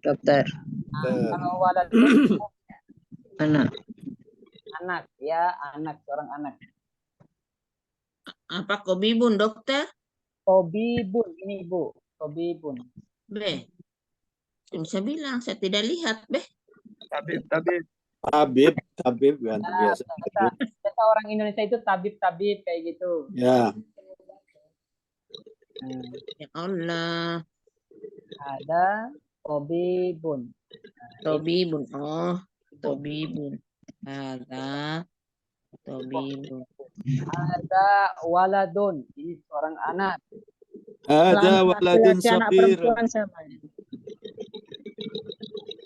Dokter. Kalau waladun Anak. ya, seorang anak. Apa kobibun dokter? Tabibun ini Bu, tabibun. Be. Saya bisa bilang saya tidak lihat, Be. Tabib. Tabib kan biasa. Kata orang Indonesia itu tabib kayak gitu. Ya. Ya Allah. Ada tabibun. Tabibun. Oh, tabibun. Ada tabibun. Ada waladun, ini seorang anak. Hada waladun Anak sabir. perempuan sama.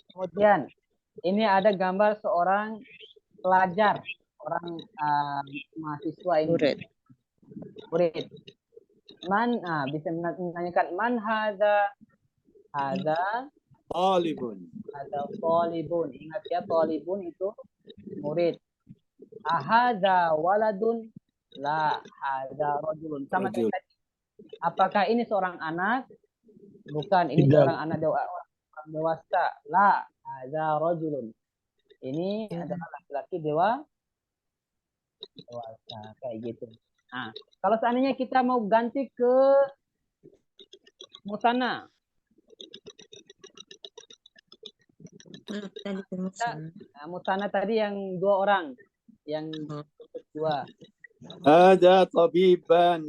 Kemudian ini ada gambar seorang pelajar, orang mahasiswa ini. Murid. Man, bisa menanyakan man hada Talibun. ada talibun. Ingat ya, talibun itu murid. Ahada waladun, la hada rajulun. Sama Rajul. kayak tadi. Apakah ini seorang anak? Bukan, ini Tidak. seorang anak orang dewasa. La hada rajulun. Ini adalah laki-laki dewasa kayak gitu. Nah, kalau seandainya kita mau ganti ke musana, musana tadi yang 2 orang, yang kedua. Hada tabiban.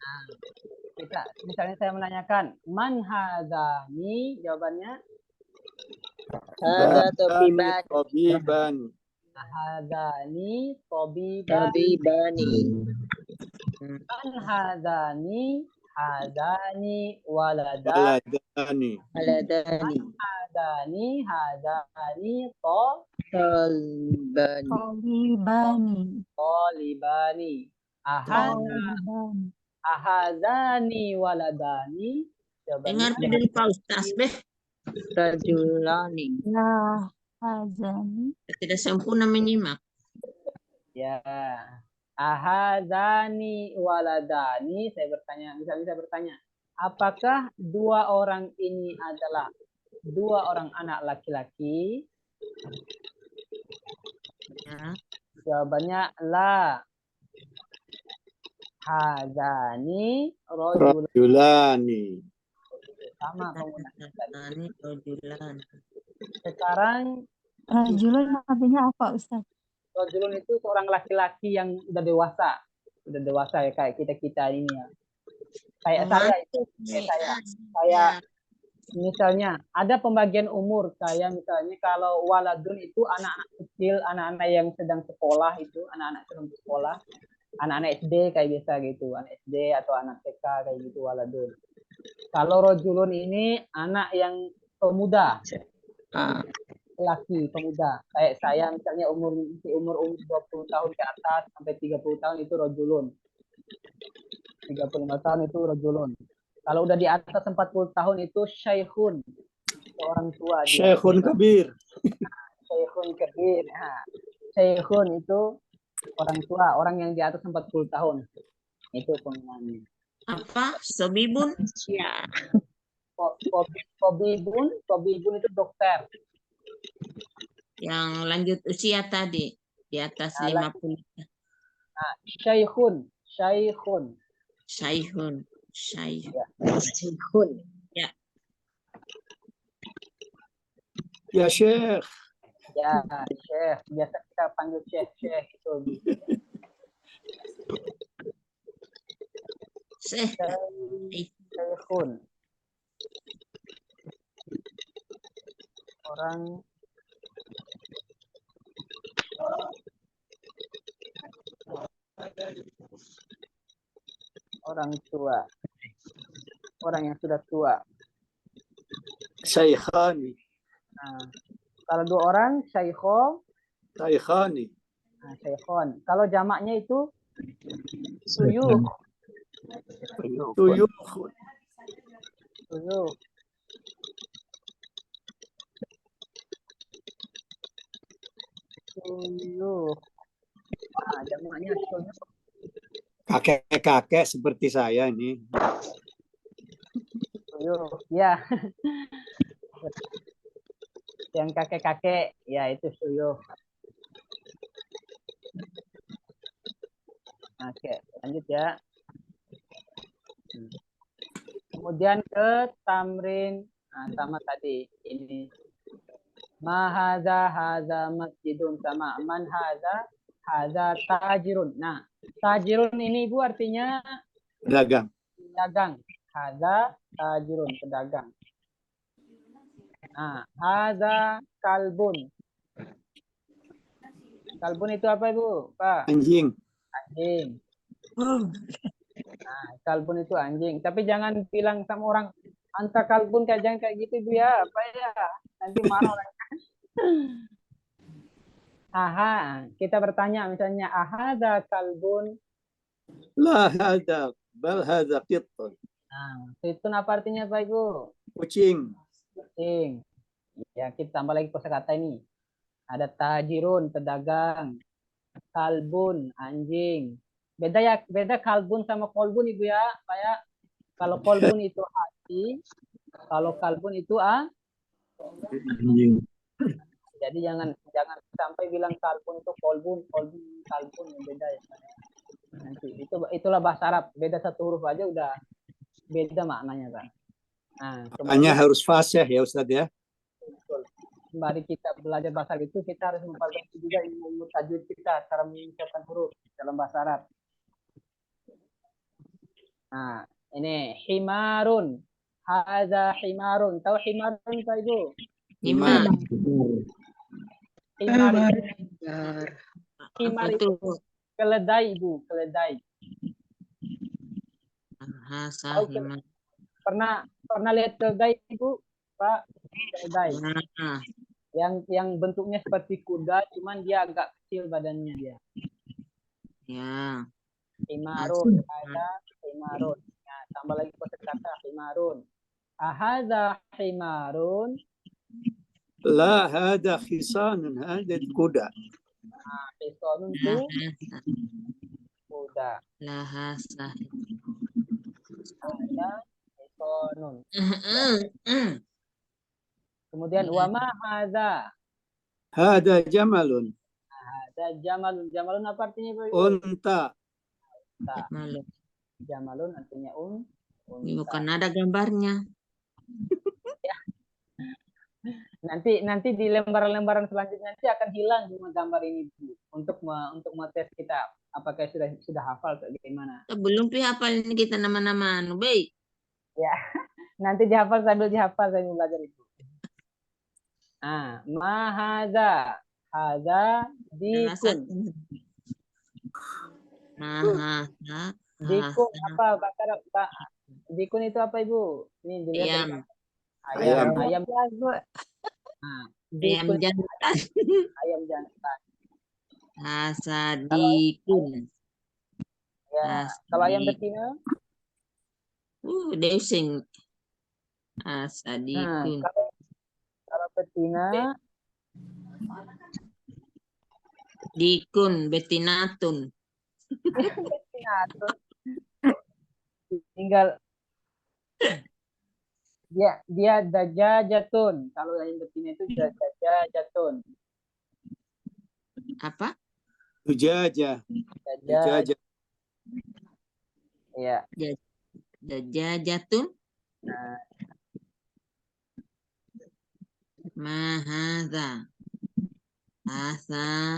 Nah, misalnya saya menanyakan man hadzani, jawabannya Hada tabiban. Tabiban. hadzani tabibani. Tabibani. Man hadzani waladani. Waladani. Waladani. Hadzani Talibani. talibani. Ahadzani waladani. Dengar Jawabannya dari Pak Ustaz, Be. Rajulani. Ya, hazani. Saya tidak sempurna menyimak. ya. Ahadzani waladani. Misalnya saya bertanya, apakah 2 orang ini adalah 2 orang anak laki-laki? Ya. Jawabannya la. Hadzani Rajulani. sama penggunaan tadi. Rojulan. Sekarang Rajulun artinya apa, Ustaz? rajulun itu seorang laki-laki yang udah dewasa ya, kayak kita ini ya. Kayak saya itu, kayak misalnya ada pembagian umur, kayak misalnya kalau waladun itu anak-anak kecil, anak-anak yang sedang sekolah itu, anak-anak sedang sekolah, anak-anak SD kayak biasa gitu, anak SD atau anak TK kayak gitu waladun. Kalau rojulun ini anak yang pemuda. laki pemuda. Kayak saya misalnya umur 20 tahun ke atas sampai 30 tahun itu rojulun. 35 tahun itu rojulun. Kalau udah di atas 40 tahun itu syaikhun. Orang tua dia. Syekhun kabir. Syaikhun kabir. Nah, syaikhun itu orang tua, orang yang di atas 40 tahun. Itu pengumumannya. Apa? Sobibun? Ya. Tobibun itu dokter. Yang lanjut usia tadi di atas 50. Nah, syaikhun. Syaihun. Syekhun. Ya. Ya Syekh. Ya, syekh. Biasa kita panggil syekh itu. Syaikhun. Orang tua. Orang yang sudah tua. Syaikhani. Nah, kalau dua orang syaikho. Syaikhani. Nah, syaikhon. Kalau jamaknya itu suyuh. Tuyuh. Suyuh. Suyuh. Nah, jamaknya suyuh. Kakek-kakek seperti saya ini. Suyuh. Ya. Yang kakek-kakek, ya itu suyuh. Oke, lanjut ya. Kemudian ke tamrin. Nah, sama tadi ini. Haza masjidun, sama man haza tajirun. Nah, tajirun ini Ibu artinya Pedagang. Haza tajirun, pedagang. Nah, haza kalbun. Kalbun itu apa Ibu? Pak? Anjing. Nah, kalbun itu anjing. Tapi jangan bilang sama orang anta kalbun, jangan kayak gitu Ibu ya. Apa ya? Nanti marah orang. Aha, kita bertanya misalnya ahada kalbun. La hada, bal hada qittun. Nah, itu apa artinya Pak Ibu? Kucing. Kucing. Ya, kita tambah lagi kosakata ini. Ada tajirun, pedagang. Kalbun, anjing. Beda kalbun sama kolbun Ibu ya, Pak ya. Kalau kolbun itu hati, kalau kalbun itu Anjing. jadi jangan sampai bilang kalbun itu kolbun yang beda ya. Nanti itulah bahasa Arab, beda satu huruf aja udah beda maknanya Pak. Nah, Makanya harus fasih ya Ustaz ya. Mari kita belajar bahasa Arab itu kita harus memperbaiki juga ilmu tajwid kita, cara mengucapkan huruf dalam bahasa Arab. Nah, ini himarun. Hadza himarun. Tahu himarun Pak Ibu? Himar. Himar itu keledai Ibu, keledai. Pernah lihat keledai Ibu? Pak, keledai. Yang bentuknya seperti kuda, cuman dia agak kecil badannya dia. Ya. Himarun, ada himarun. Nah, tambah lagi kosakata himarun. Ahadza himarun. La hada khisanun, hada kuda. Nah, khisanun itu kuda. Laha sahih. Ada khisanun. Kemudian wama hadza. Hada jamalun. Ada jamalun. Jamalun apa artinya Pak? Unta. Jamalun artinya unta. Ini bukan ada gambarnya. Ya. Nanti di lembaran-lembaran selanjutnya nanti akan hilang semua gambar ini Bu. Untuk tes kita apakah sudah hafal atau bagaimana. Belum hafal ini kita nama-nama baik. Ya. Nanti dihafal sambil dihafal saya belajar itu. Ah, mahadza. Hadza dikun. Dikun apa Pak? Dikun itu apa Ibu? Ini dilihat ayam. Ayam. Nah, Ayam Dikun jantan. ayam jantan. Hasadikun. Ya, kalau ayam Hasadik. betina, Desing. nah Hasadikun. kalau betina Dikun. Betinatun. betina tuh tinggal dia dajajatun. Kalau ayam betina itu dajajatun. Apa? Tujaja. Tujaja. Ya. Dajajatun. Nah, Mahadha. Asa.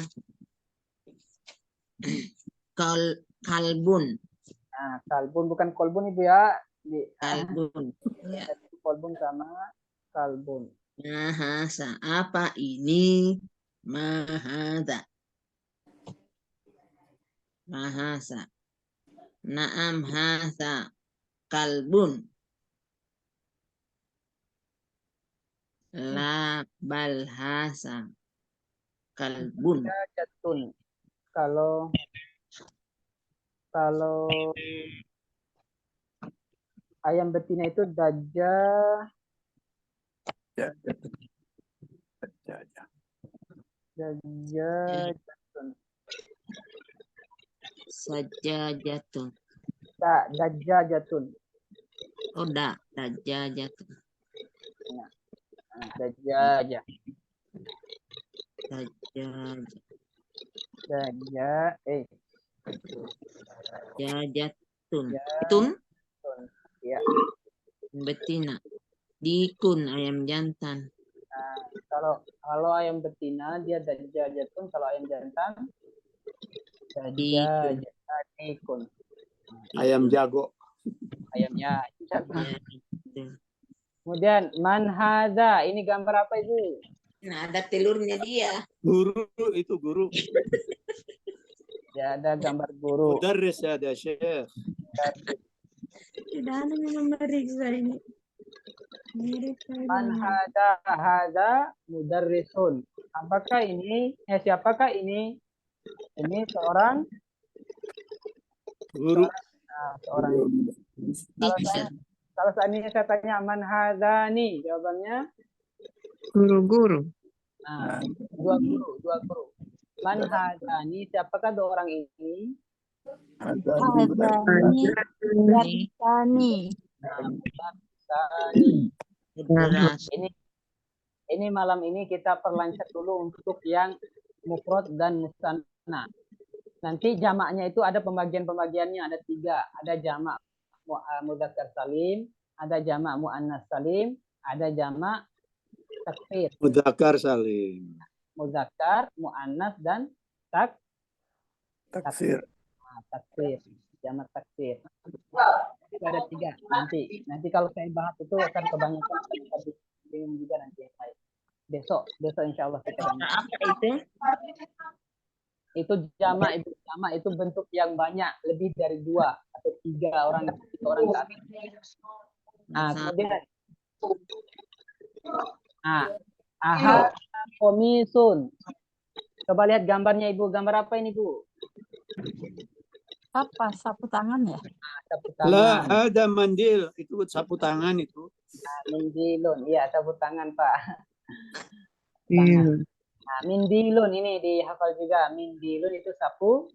Kalbun. nah, kalbun bukan kolbun Ibu ya. Kalbun. Ya. Kolbun sama kalbun. Mahasa. Apa ini? Mahadha. Mahasa. Naam hasa. Kalbun. La balhasa. Kalbun. Dajajatun. Kalau ayam betina itu dajajatun. Sajajatun. Dajajatun. Oh, dajajatun. Nah, dajaja. Jajatun. Tun. Ya. Betina. Dikun ayam jantan. Nah, kalau ayam betina dia dajajatun, kalau ayam jantan dikun. Ayam jago. Ayamnya jago. Ya, gitu. Kemudian manhada, ini gambar apa Ibu? Nah, ada telurnya dia. Guru itu guru. Ya, ada gambar guru. Mudarris ada syekh. Tidak ada yang memeriksa ini. Hada mudarrisun. Apakah ini? Siapakah ini? Ini seorang Guru. Seorang kalau seandainya saya tanya man hadani, jawabannya Guru-guru. nah, dua guru. Man hadani, siapakah dua orang ini? Hadani. Ini malam ini kita perlancar dulu untuk yang mufrad dan musanna. Nanti jamaknya itu ada pembagian-pembagiannya, ada 3. Ada jamak mudzakkar salim, ada jamak muannas salim, ada jamak taksir. Mudzakkar salim. Mudzakkar, muannas dan taksir. Taksir, jamak taksir. Itu ada 3. Nanti kalau saya bahas itu akan kebanyakan bingung juga nanti. Besok insya Allah kita bahas. Apa itu? Itu jamak itu bentuk yang banyak, lebih dari 2 atau 3 orang ke atas. Nah, kemudian aha komisun. Coba lihat gambarnya Ibu, gambar apa ini Bu? Apa? Sapu tangan ya? Sapu tangan. Lah, ada mandil, itu sapu tangan itu. Mindilun, iya sapu tangan Pak. Iya. Nah, mindilun ini dihafal juga. Mindilun itu sapu.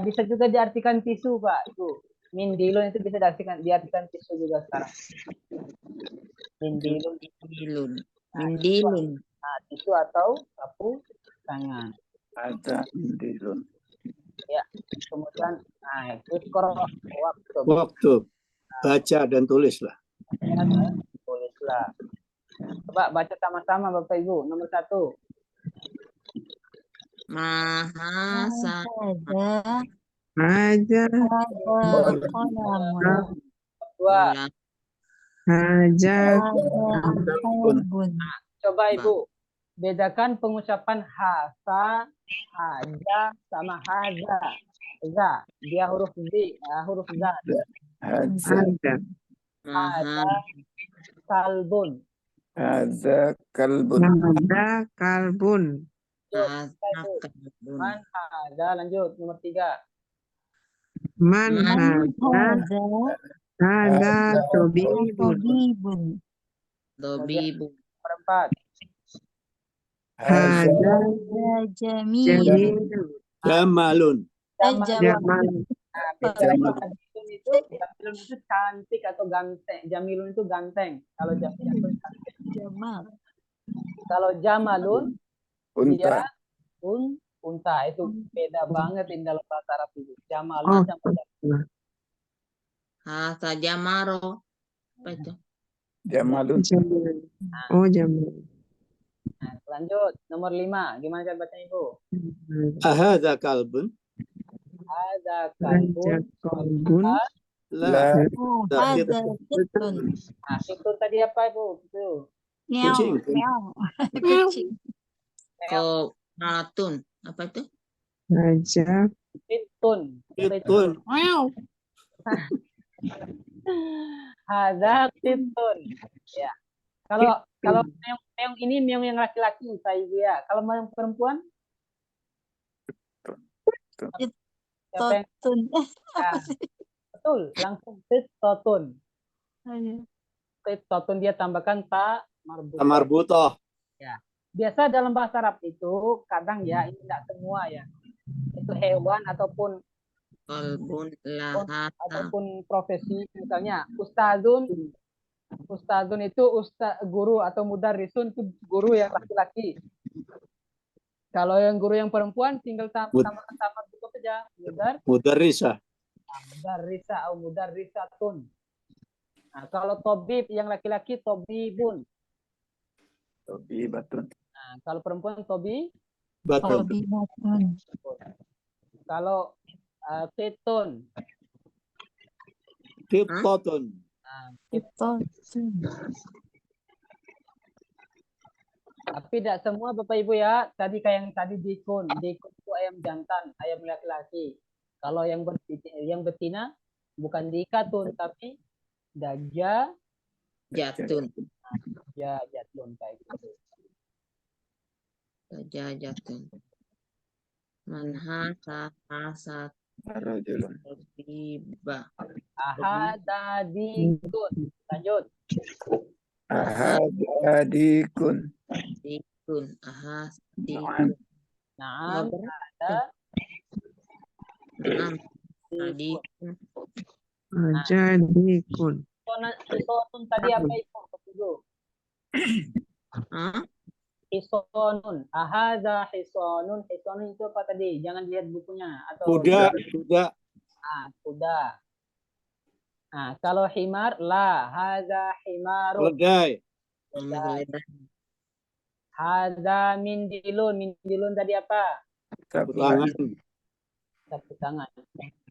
Bisa juga diartikan tisu Pak. Itu mindilun itu bisa diartikan tisu juga sekarang. Mindilun. Nah, tisu atau sapu tangan. Ada mindilun. Ya, kemudian Waktu baca dan tulislah. Tulislah. Coba baca sama-sama Bapak Ibu. Nomor 1. Mahasa. Haja. 2. Haja. Coba Ibu bedakan pengucapan hasa, haja sama haza. Za, dia huruf Z, huruf Z. Haja. Haza. kalbun. Hadza kalbun. Ada kalbun. Hadza kalbun. Man hadza, lanjut nomor 3. Man Man hadza hadza hadza tabibun. tabibun. Dobibun. Nomor 4. Hadza Hadza Jamilun. jamilun. Jamalun. Jamal. Nah, beda lagi. Jamilun itu cantik atau ganteng. Jamilun itu ganteng. Kalau Jamilun itu cantik. Jamal. Kalau Jamalun dia unta. unta. Itu beda banget ini dalam bahasa Arab itu. Jamalun Oh, sama Jamal. Hadza jamaro. Apa itu? Jamalun. Jamal. Oh, Jamal. Nah, lanjut nomor 5. Gimana cara bacanya Ibu? Ahadza kalbun. Hadza Hadza kalbun. kalbun. La. Oh, Terakhir. hadza kitun. Nah, itu tadi apa Ibu? Itu. Meow. Kucing. Meow. Kucing. Ratun. Apa itu? Hadza Kitun. Kitun. Meow. Hadza kitun. Ya. Kalau meong ini meong yang laki-laki Ustaz Ibu ya. Kalau meong perempuan? Siapa yang Totun. ya, betul, langsung totun. Ayo. Totun dia tambahkan ta marbutoh. Marbutoh. Ya. Biasa dalam bahasa Arab itu kadang ya ini tidak semua ya. Itu hewan ataupun Kalbun lahata. ataupun profesi misalnya Ustadzun itu guru atau mudarrisun itu guru yang laki-laki. Kalau yang guru yang perempuan tinggal tambahkan sama itu saja. Mudarrisah. Mudarrisa atau mudarrisatun. Nah, kalau tobib yang laki-laki tobibun. Tabibatun. Nah, kalau perempuan tobi. Batun. Tabibatun. Kalau ketun. Kiptotun. Nah, Kitotun. tapi tidak semua Bapak Ibu ya. Tadi kayak yang tadi dikun. Dikun itu ayam jantan, ayam laki-laki. Kalau yang betina bukan dikatun tapi daja Jatun. jatun kayak gitu. Daja jatun. Manhasa hasat. Rajulun. Tiba. Ahada dikun. Lanjut. Hadza dikun. Dikun. Ahas. Naam. Naam, ada Naam. Dikun. Hadza dikun. hisonun tadi apa itu? Hah? Hisonun. Ahada hisonun. Hisonun itu apa tadi? Jangan lihat bukunya atau Kuda. kuda. Nah, kalau himar la hadza himarun. Keledai. Hadza mindilun. Mindilun tadi apa? Sapu tangan. Sapu tangan.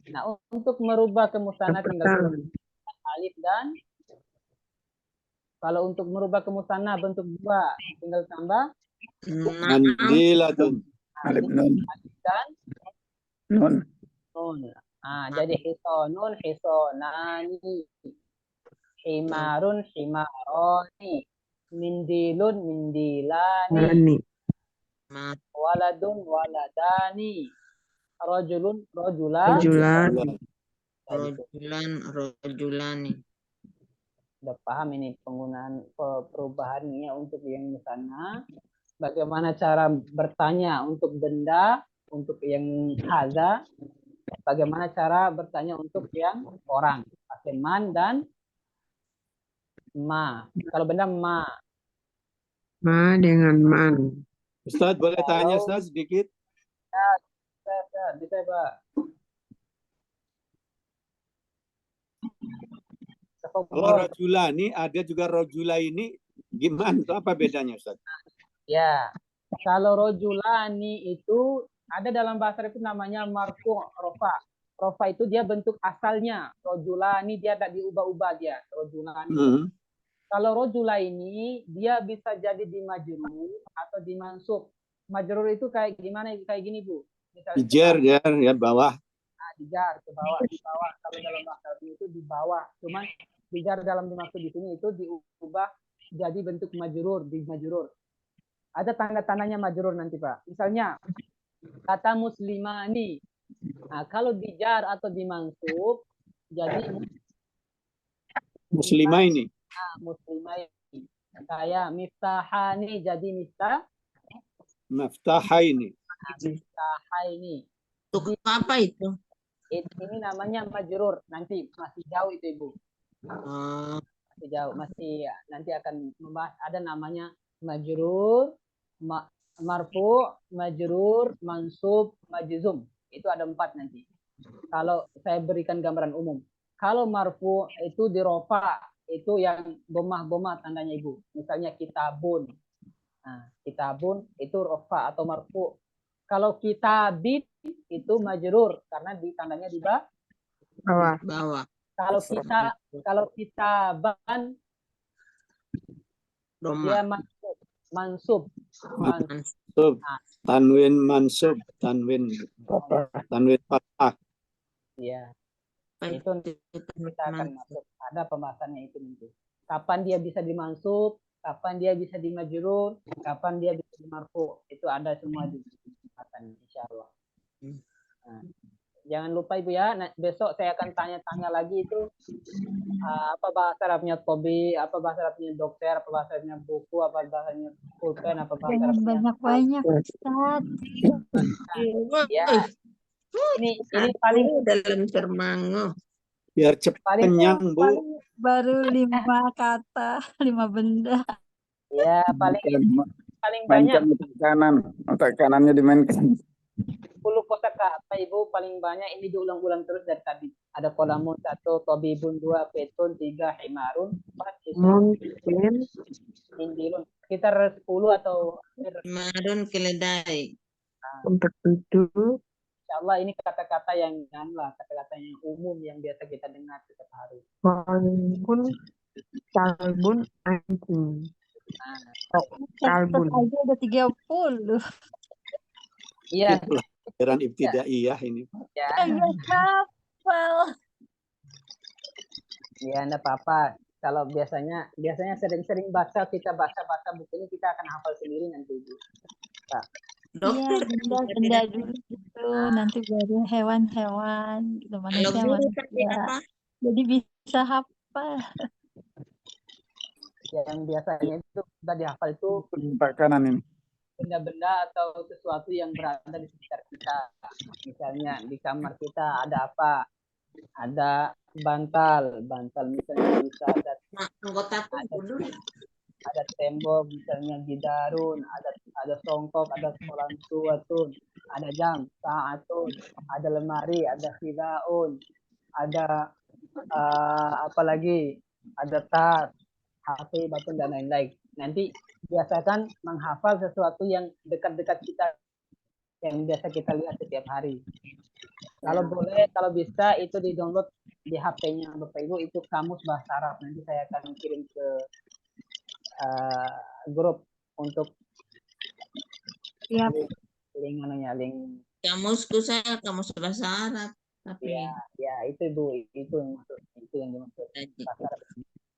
Nah, untuk merubah kemusanna tinggal alif dan kalau untuk merubah kemusanna bentuk dua tinggal tambah Mandilatun. Alif nun. alif dan Nun. nun. Jadi hisonun hisonani, himarun himaroni, mindilun mindilani, Ani. waladun waladani, rajulun rajulan. Rojulani. Udah paham ini penggunaan perubahannya untuk yang di sana. Bagaimana cara bertanya untuk benda, untuk yang hadza. Bagaimana cara bertanya untuk yang orang. Pakai man dan ma. Kalau benda ma. Ma dengan man. Ustaz boleh tanya Ustaz sedikit? Bisa Pak. Kalau rojulani ada juga rojulaini. Gimana? Apa bedanya Ustaz? Ya. Kalau rojulani itu ada dalam bahasa Arab itu namanya marfu rofa. Rofa itu dia bentuk asalnya. Rojulani dia tidak diubah-ubah dia. Rojulani. Kalau rojulaini dia bisa jadi di majrur atau di mansub. Majrur itu kayak gimana? Kayak gini Bu. Dijar ya bawah. Dijar ke bawah, di bawah. Kalau dalam bahasa Arab itu di bawah. Cuman dijar dalam dimaksud di sini itu diubah jadi bentuk majrur, di majrur. Ada tanda-tandanya majrur nanti Pak. Misalnya kata muslimani. Nah, kalau dijar atau dimansub jadi Muslimah ini. muslimai. Kayak miftahani jadi miftah. Maftahaini. Miftahaini. Untuk apa itu? Ini namanya majrur. Nanti masih jauh itu Ibu. Masih jauh. Masih nanti akan membahas. Ada namanya majrur, marfu, majrur, mansub, majzum. Itu ada 4 nanti. Kalau saya berikan gambaran umum. Kalau marfu itu dirofa, itu yang bomah-bomah tandanya Ibu. Misalnya kitabun. Nah, kitabun itu rofa atau marfu. Kalau kitabin itu majrur karena di tandanya di Bawah. Kalau kitaban dia mansub. Tanwin mansub, tanwin fathah. Iya. Itu kita akan masuk. Ada pembahasannya itu nanti. Kapan dia bisa dimansub, kapan dia bisa dimajrur, kapan dia bisa dimarfu. Itu ada semua di pembahasan insyaallah. Nah, jangan lupa Ibu ya, besok saya akan tanya-tanya lagi itu apa bahasa Arabnya tobi, apa bahasa Arabnya dokter, apa bahasa Arabnya buku, apa bahasanya pulpen, apa bahasa Jangan Arabnya banyak-banyak, Ustaz. ya. Ini paling dalam termango. Biar cepat kenyang, Bu. Baru 5 kata, 5 benda. Ya, paling banyak otak kanannya dimainkan. 10 kosakata Ibu, paling banyak ini diulang-ulang terus dari tadi. Ada kolamun 1, tobibun 2, petun 3, himarun 4, mungkin indilun. Sekitar 10 atau himarun keledai. untuk itu Insyaallah ini kata-kata yang kata-kata yang umum yang biasa kita dengar setiap hari. kalbun, kalbun, anjing. Kalbun. Aja ada 30. Iya. Pelajaran ibtidaiyah ini. Ya. Hafal. Ya, enggak apa-apa. Kalau biasanya sering-sering kita baca buku ini kita akan hafal sendiri nanti Ibu. Nah. Iya, benda-benda dulu gitu. Nanti baru hewan-hewan gitu, manusia. Jadi bisa hafal. Yang biasanya itu sudah dihafal itu kanan ini. Benda-benda atau sesuatu yang berada di sekitar kita. Misalnya di kamar kita ada apa? Ada bantal misalnya bisa ada tembok misalnya gidarun, ada songkok, ada kolantuatun, ada jam, saatun, ada lemari, ada khidaun, ada apa lagi? Ada tas, HP, batu dan lain-lain. Nanti biasakan menghafal sesuatu yang dekat-dekat kita yang biasa kita lihat setiap hari. Kalau boleh, kalau bisa itu di-download di HP-nya Bapak Ibu, itu kamus bahasa Arab. Nanti saya akan kirim ke grup untuk link kamusku saya kamus bahasa Arab tapi ya itu Bu, itu yang dimaksud bahasa Arab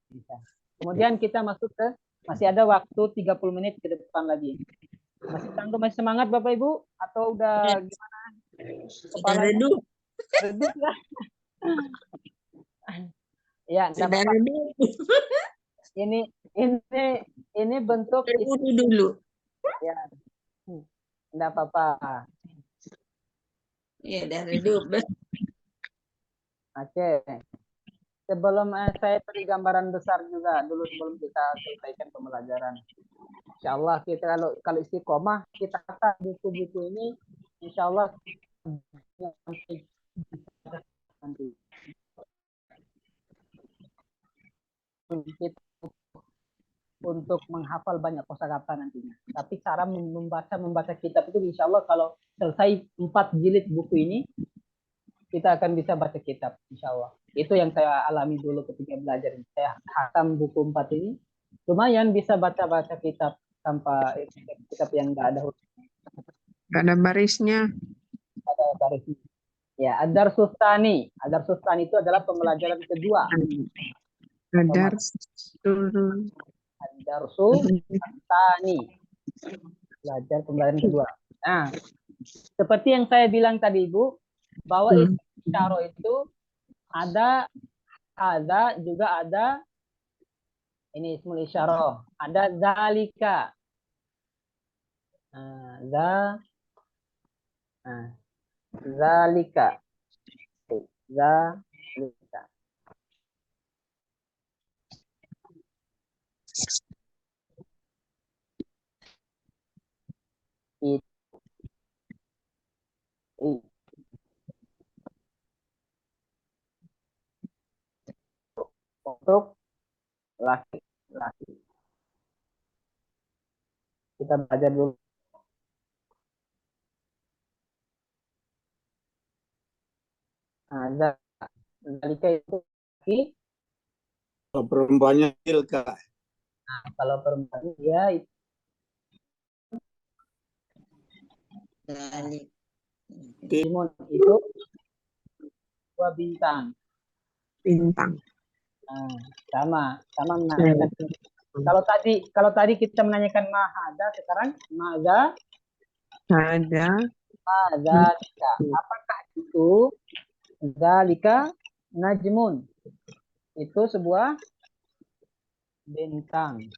bisa. Kemudian kita masuk ke masih ada waktu 30 menit ke depan lagi. Masih semangat Bapak Ibu atau udah gimana? Sudah redup lah. Ya, sudah redup. Ini bentuk dulu. Ya. Enggak apa-apa. Iya, udah redup. Oke. Sebelum saya beri gambaran besar juga dulu sebelum kita selesaikan pembelajaran. Insyaallah kita kalau istiqomah kita kata buku-buku ini insyaallah nanti untuk menghafal banyak kosakata nantinya. Tapi cara membaca kitab itu insya Allah kalau selesai 4 jilid buku ini, kita akan bisa baca kitab insya Allah. Itu yang saya alami dulu ketika belajar. Saya hatam buku 4 ini, lumayan bisa baca-baca kitab tanpa kitab yang nggak ada hurufnya. Nggak ada barisnya. Ada barisnya. Ya, Ad-Darsus Tsani. Ad-Darsus Tsani itu adalah pembelajaran kedua. Ad-darsul Ad-darsu tani. Belajar pembelajaran kedua. Nah, seperti yang saya bilang tadi Ibu, bahwa isim isyarah itu ada juga ada ini ismul isyarah, ada zalika. Zalika. Zalika. Untuk laki-laki. Kita belajar dulu. Nah, zalika itu laki. Kalau perempuannya tilka. Nah, kalau perempuan dia itu timun itu 2 bintang. Nah, sama menanyakan. Kalau tadi kita menanyakan mahada, sekarang maza zalika. Apakah itu zalika najmun? Itu sebuah bintang.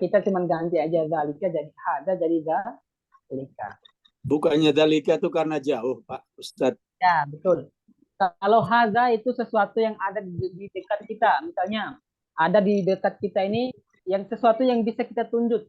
Kita cuma ganti aja zalika jadi hada jadi zalika. Bukannya dalika itu karena jauh, Pak Ustadz. Ya, betul. Kalau haza itu sesuatu yang ada di dekat kita, misalnya ada di dekat kita ini yang sesuatu yang bisa kita tunjuk.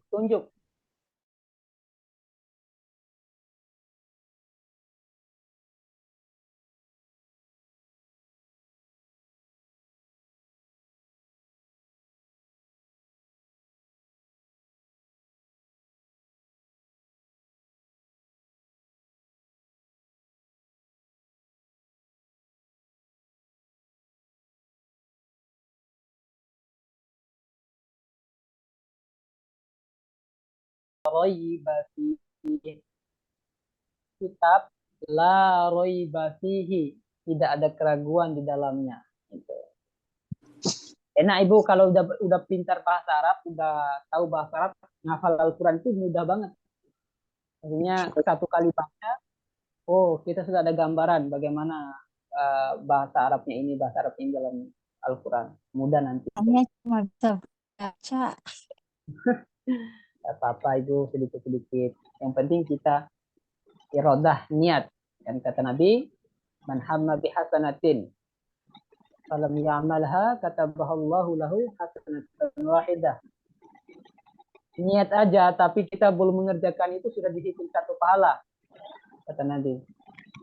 Kitab la roiba fihi, tidak ada keraguan di dalamnya. Gitu. Enak Ibu kalau udah pintar bahasa Arab, udah tahu bahasa Arab, ngafal Al-Quran itu mudah banget. Maksudnya satu kali baca, kita sudah ada gambaran bagaimana bahasa Arabnya ini dalam Al-Quran. Mudah nanti. Hanya cuma bisa baca. Gak apa-apa Ibu, sedikit-sedikit. Yang penting kita iradah, niat. Dan kata Nabi, man hamma bihasanatin falam ya'malha katabahallahu lahu hasanatan wahidah. Niat aja tapi kita belum mengerjakan itu sudah dihitung 1 pahala, kata Nabi.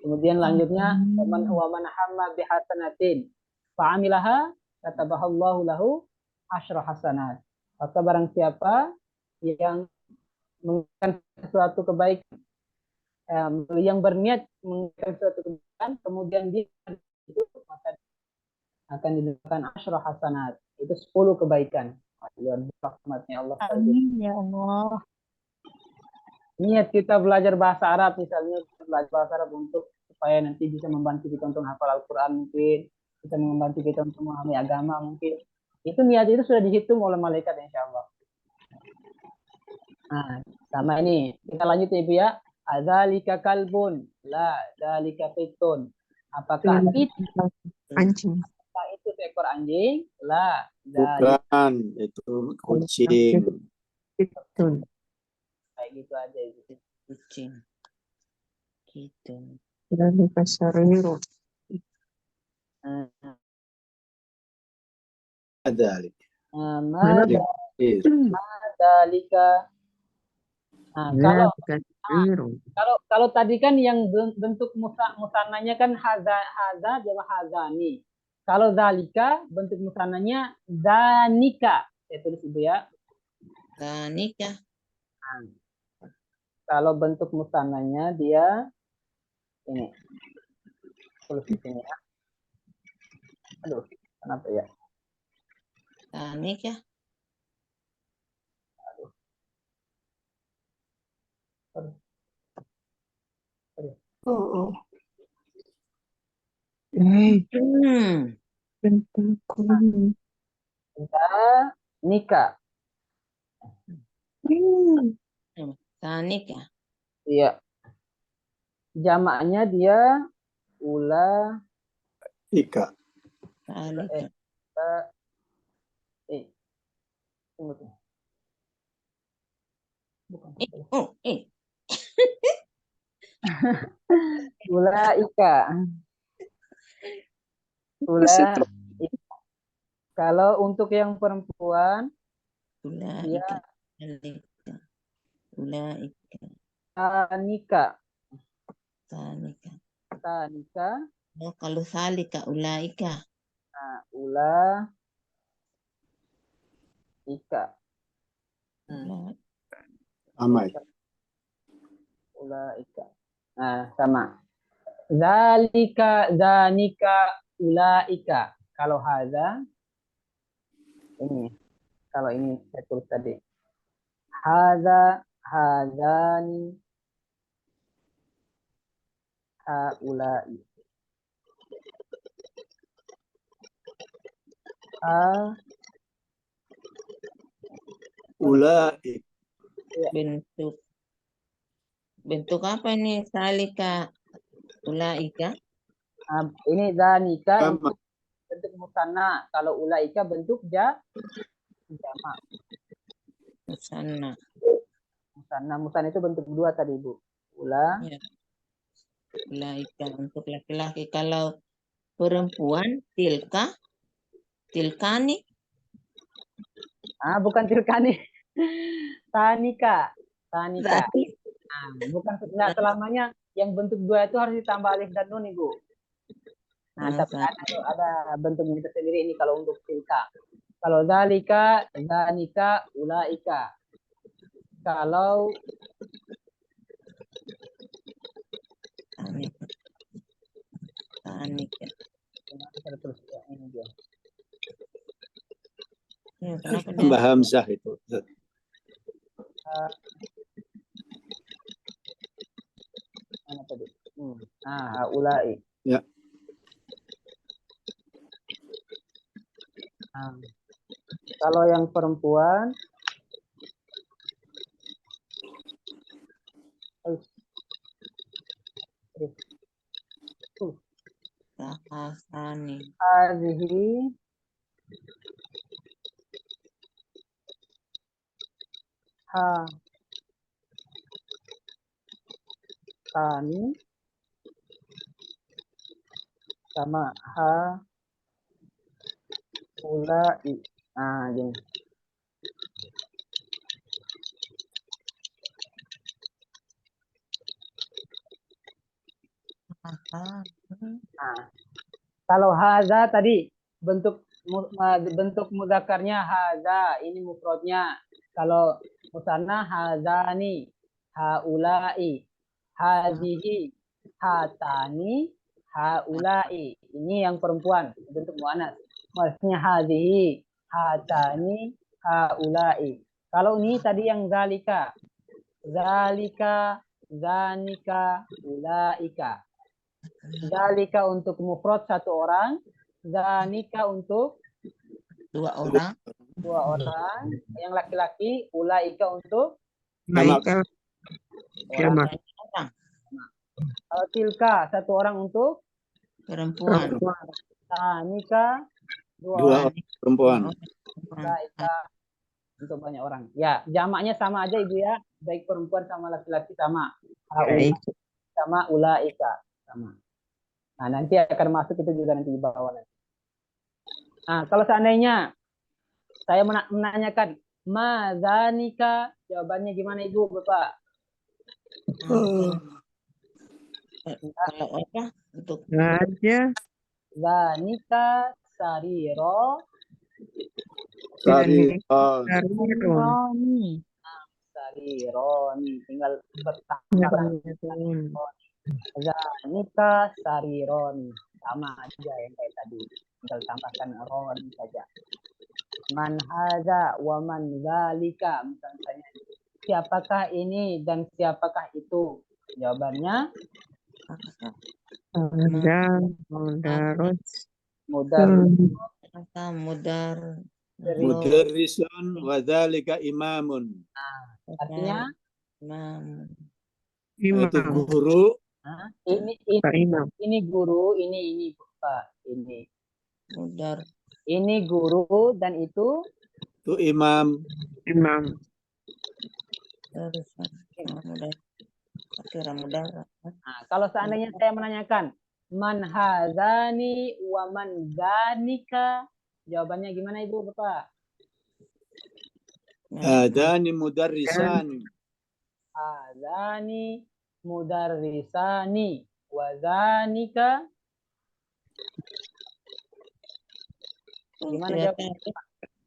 Kemudian lanjutnya wa man hamma bihasanatin fa'amilaha katabahallahu lahu asyra hasanat. Maka barang siapa yang mengerjakan sesuatu kebaikan, yang berniat mengerjakan sesuatu kebaikan, kemudian dia itu maka akan diberikan asyra hasanat, itu 10 kebaikan. Luar biasa rahmatnya Allah. Amin ya Allah. Niat kita belajar bahasa Arab, misalnya belajar bahasa Arab untuk supaya nanti bisa membantu kita untuk hafal Al-Quran, mungkin bisa membantu kita untuk memahami agama, mungkin itu niat itu sudah dihitung oleh malaikat insya Allah. Nah, sama ini kita lanjut ya Ibu ya. Adzalika kalbun, la dzalika pitun. Apakah itu anjing? Apakah itu seekor anjing? La Bukan, itu kucing. Pitun. Kayak gitu aja itu. Kucing. Gitu. Dzalika sariru. Adzalik. Dzalika. Nah, kalau tadi kan yang bentuk musananya kan haza jawab hazani. Kalau zalika bentuk musananya zanika. Saya tulis Ibu ya. Zanika. Nah, kalau bentuk musananya dia ini. Tulis di sini ya. Aduh, kenapa ya? Zanika. Bentakun. Danika. Tanika. Iya. Jamaknya dia ula Ika. Tanika. Tunggu tuh. Bukan. Ulaika. Ulaika. Kalau untuk yang perempuan, Ulaika. Ulaika. Tanika. Tanika. Tanika. Oh, kalau salika ulaika. Nah, ulaika. Sama. Ulaika. Nah, sama. Zalika, zanika, ulaika. Kalau hadza ini. Kalau ini saya tulis tadi. Hadza, hadzani, haulai. Ulai. Bentuk apa ini salika ulaika? Ini zanika Sama. bentuk musanna. Kalau ulaika bentuk jamak. Musanna. Musanna itu bentuk dua tadi, Bu. Ya. Ulaika untuk laki-laki. Kalau perempuan tilkani. Bukan tilkani. Tanika. Bukan selamanya yang bentuk dua itu harus ditambah alif dan nun, Ibu. Tapi ada bentuknya tersendiri ini kalau untuk tilka. Kalau zalika, zanika, ulaika. Kalau Tanika. Ini dia. Tambah hamzah itu. Mana tadi? Ulai. Ya. Kalau yang perempuan Tahasani. Hadhihi tani sama ulai. Gini. Kalau haza tadi bentuk mudzakarnya haza, ini mufradnya. Kalau musanna hazani, haulai, hadhihi, hatani, haulai. Ini yang perempuan, bentuk muannas. Maksudnya hadhihi, hatani, haulai. Kalau ini tadi yang zalika, zanika, ulaika. Zalika untuk mufrad satu orang, zanika untuk dua orang. Yang laki-laki, ulaika untuk Jamak. Kalau tilka satu orang untuk perempuan. Zanika dua orang. Perempuan. Ulaika untuk banyak orang. Ya, jamaknya sama aja Ibu ya, baik perempuan sama laki-laki sama. Sama ulaika sama. Nah, nanti akan masuk itu juga nanti di bawah nanti. Nah, kalau seandainya saya menanyakan mazanika, jawabannya gimana Ibu, Bapak? Kalau apa? Untuk aja. Zanika sariro. Sarironi. Tinggal bertambah. Zanika sarironi. Sama aja yang kayak tadi. Tinggal tambahkan roni saja. Man haza wa man zalika. Misalnya, siapakah ini dan siapakah itu? Jawabannya Ada, mudarus. Mudar. Mudarrisun wa dzalika imamun. Artinya Imam. Itu guru. Ini guru, ini Pak, ini. Mudar. Ini guru dan itu imam. Mudar. Nah, kalau seandainya saya menanyakan man hadzani wa man dzanika, jawabannya gimana Ibu Bapak? Hadani mudarrisani. Hadzani mudarrisani wa dzanika. Gimana jawabannya?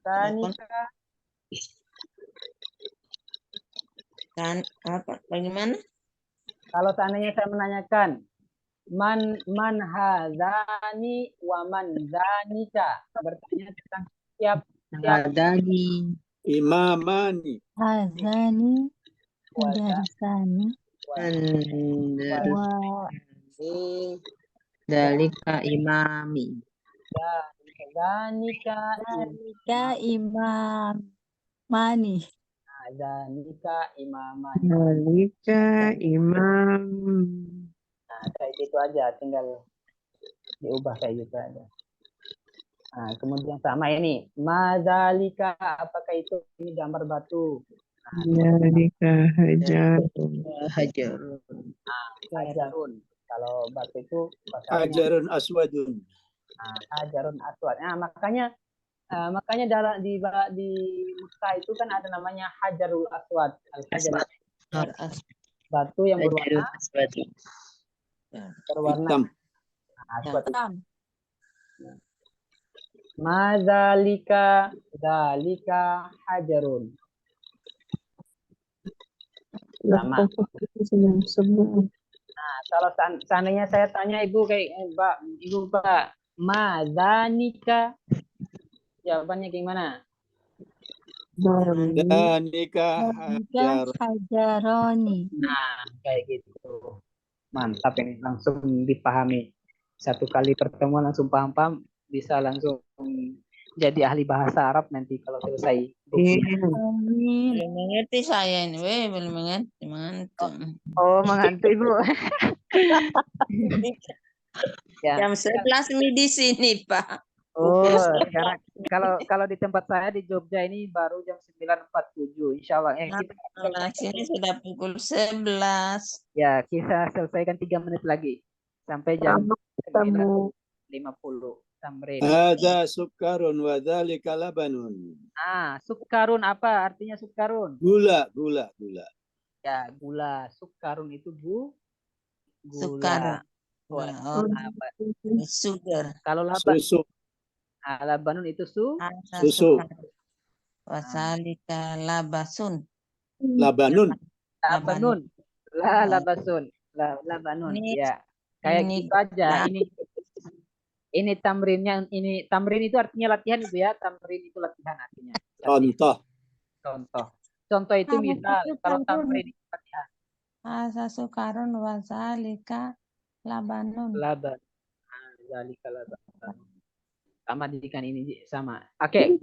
Dzanika. Kan apa? Bagaimana? Kalau seandainya saya menanyakan man hadzani wa man dzanika, bertanya tentang siapa Hadani. Imamani. Hadzani mudarrisani wa Dalika imami. dzalika imamani. Dzalika imamani. Dzalika imam. Nah, kayak gitu aja, tinggal diubah kayak gitu aja. Nah, kemudian sama ini, madzalika, apakah itu ini gambar batu? Dzalika hajarun. Hajarun. Kalau batu itu Hajarun aswadun. Hajarun aswad. Nah, makanya di Mekah itu kan ada namanya Hajarul Aswad. Batu yang berwarna aswad. Madzalika dzalika hajarun. Sama. Nah, kalau seandainya saya tanya Ibu Pak, madzanika, jawabannya gimana? Danika hajaroni. Nah, kayak gitu. Mantap ini, langsung dipahami. Satu kali pertemuan langsung paham-paham, bisa langsung jadi ahli bahasa Arab nanti kalau selesai. Belum mengerti saya ini, belum mengerti, mantap. Oh, mengantuk Ibu. Jam 11 ini di sini, Pak. Oh, sekarang kalau di tempat saya di Jogja ini baru jam 9.47. Insya Allah. Sini sudah pukul 11. Ya, kita selesaikan 3 menit lagi. Sampai jam 9.50. Tamrin. Hadza sukarun wa dzalika labanun. Sukarun apa artinya sukarun? Gula. Ya, gula. Sukarun itu gula. Sukar. Sugar. Kalau laban. Susu. Labanun itu susu. Wasalika labasun. Labanun. Labasun. Labanun. Ya. Kayak gitu aja. Ini tamrinnya, tamrin itu artinya latihan Ibu ya. Tamrin itu latihan artinya. Contoh itu misal kalau tamrin itu latihan. Asa sukarun wasalika labanun. Zalika labanun. Sama didikan ini sama. Oke.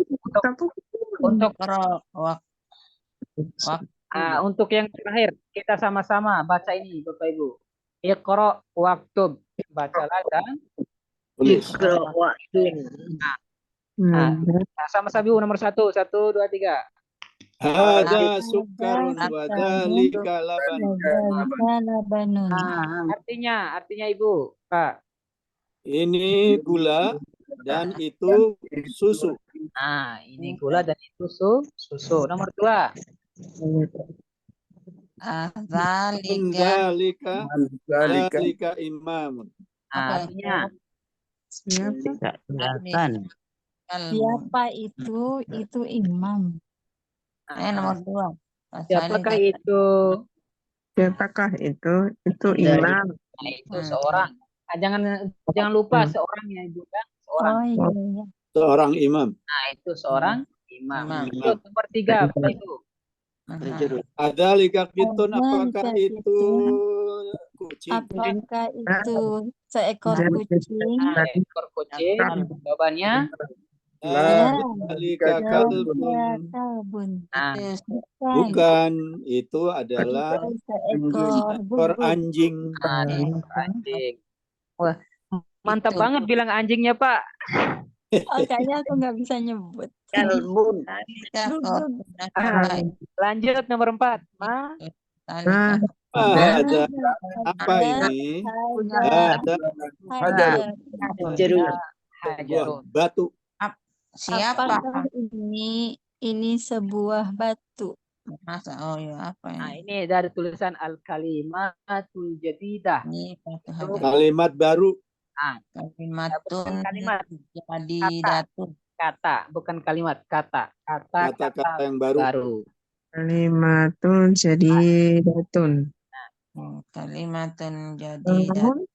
Untuk yang terakhir kita sama-sama baca ini Bapak Ibu. Iqra waktub. Bacalah dan Iqra waktub. Sama-sama Ibu nomor 1. 1, 2, 3. Hadza sukarun wa dzalika labanun. Artinya Ibu, Pak. Ini gula dan itu susu. Ini gula dan itu susu. Nomor 2. Dzalika imamun. Artinya siapa itu imam. Nomor 2. Siapakah itu? Itu imam. Itu seorang. Jangan lupa seorangnya juga. Seorang. Seorang imam. Itu seorang imam. Itu nomor 3 Bapak Ibu. Adzalika qitun, apakah itu kucing. Apakah itu seekor Jadi, kucing? Ekor kucing. Jawabannya La Ya, dzalika kalbun. jawabannya kalbun. nah, Bukan. Bukan, itu adalah Itu seekor ekor bubur. anjing. anjing. Wah, mantap Itu. banget bilang anjingnya, Pak. Makanya aku nggak bisa nyebut. Kalbun. Bubur. Lanjut nomor 4. Ma, nah, Ada Ada, apa ini? ada, Ada ada. Jeruk. sebuah Hajarun. batu. Siapa? Apakah ini sebuah batu? Masa, oh ya apa Nah, ini? ini dari tulisan al-kalimatul jadidah. Ini batu Itu hajar. Kalimat baru. Kalimatun kalimat. jadi Kata. datu. Kata, bukan kalimat, kata. Kata-kata yang baru. Baru. kalimatun jadi datun. Kalimatun jadi datu. Bangun,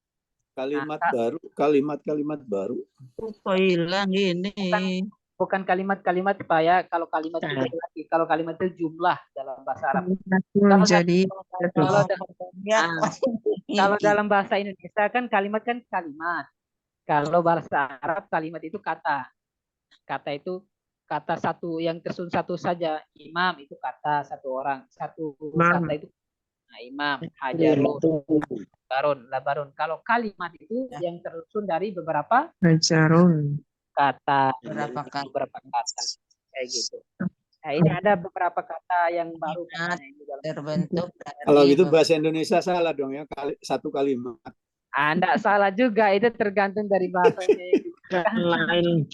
Kalimat Nah, baru. Kalimat-kalimat baru. Kok hilang ini? bukan kalimat-kalimat, Pak ya. Kalau kalimat itu beda lagi. Kalau kalimat itu jumlah dalam bahasa Arab. kalimatun Kalau jadi datun. kalau Ya, kalau dalam bahasa Indonesia kan kalimat kan kalimat. Kalau bahasa Arab kalimat itu kata. Kata itu kata satu yang tersusun satu saja. Imam itu kata satu orang. Satu Imam. kata itu imam, hajarun, labarun. Kalau kalimat itu yang tersusun dari beberapa Hajarun. kata. Beberapa kata. Beberapa kata. Kayak gitu. Nah, ini ada beberapa kata yang baru katanya ini dalam Terbentuk Kalau dari gitu bahasa Indonesia salah dong ya. Satu kalimat. Anda salah juga, itu tergantung dari bahasanya juga.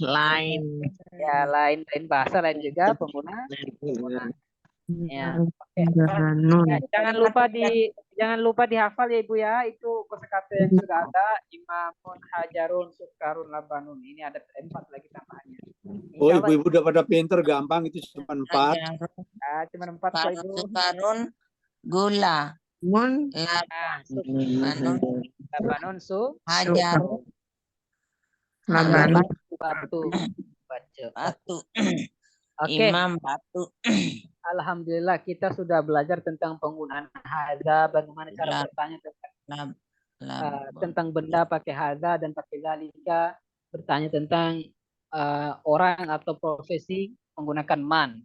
Lain. Ya, lain bahasa lain juga pengguna. Ya. Oke. Hajarun. Ya, jangan lupa dihafal ya Ibu ya. Itu kosakata yang sudah ada. Imamun, hajarun, sukarun, labanun. Ini ada 4 lagi tambahannya. Oh, Insya Allah, ibu-ibu udah pada pinter, gampang itu cuma 4. cuma 4 kok Ibu. Sukarun, gula, Mun, Labanun, hajarun, laban, batu. batu, Oke. imam, batu. Alhamdulillah kita sudah belajar tentang penggunaan hadza, bagaimana cara bertanya tentang benda pakai hadza dan pakai zalika, bertanya tentang orang atau profesi menggunakan man,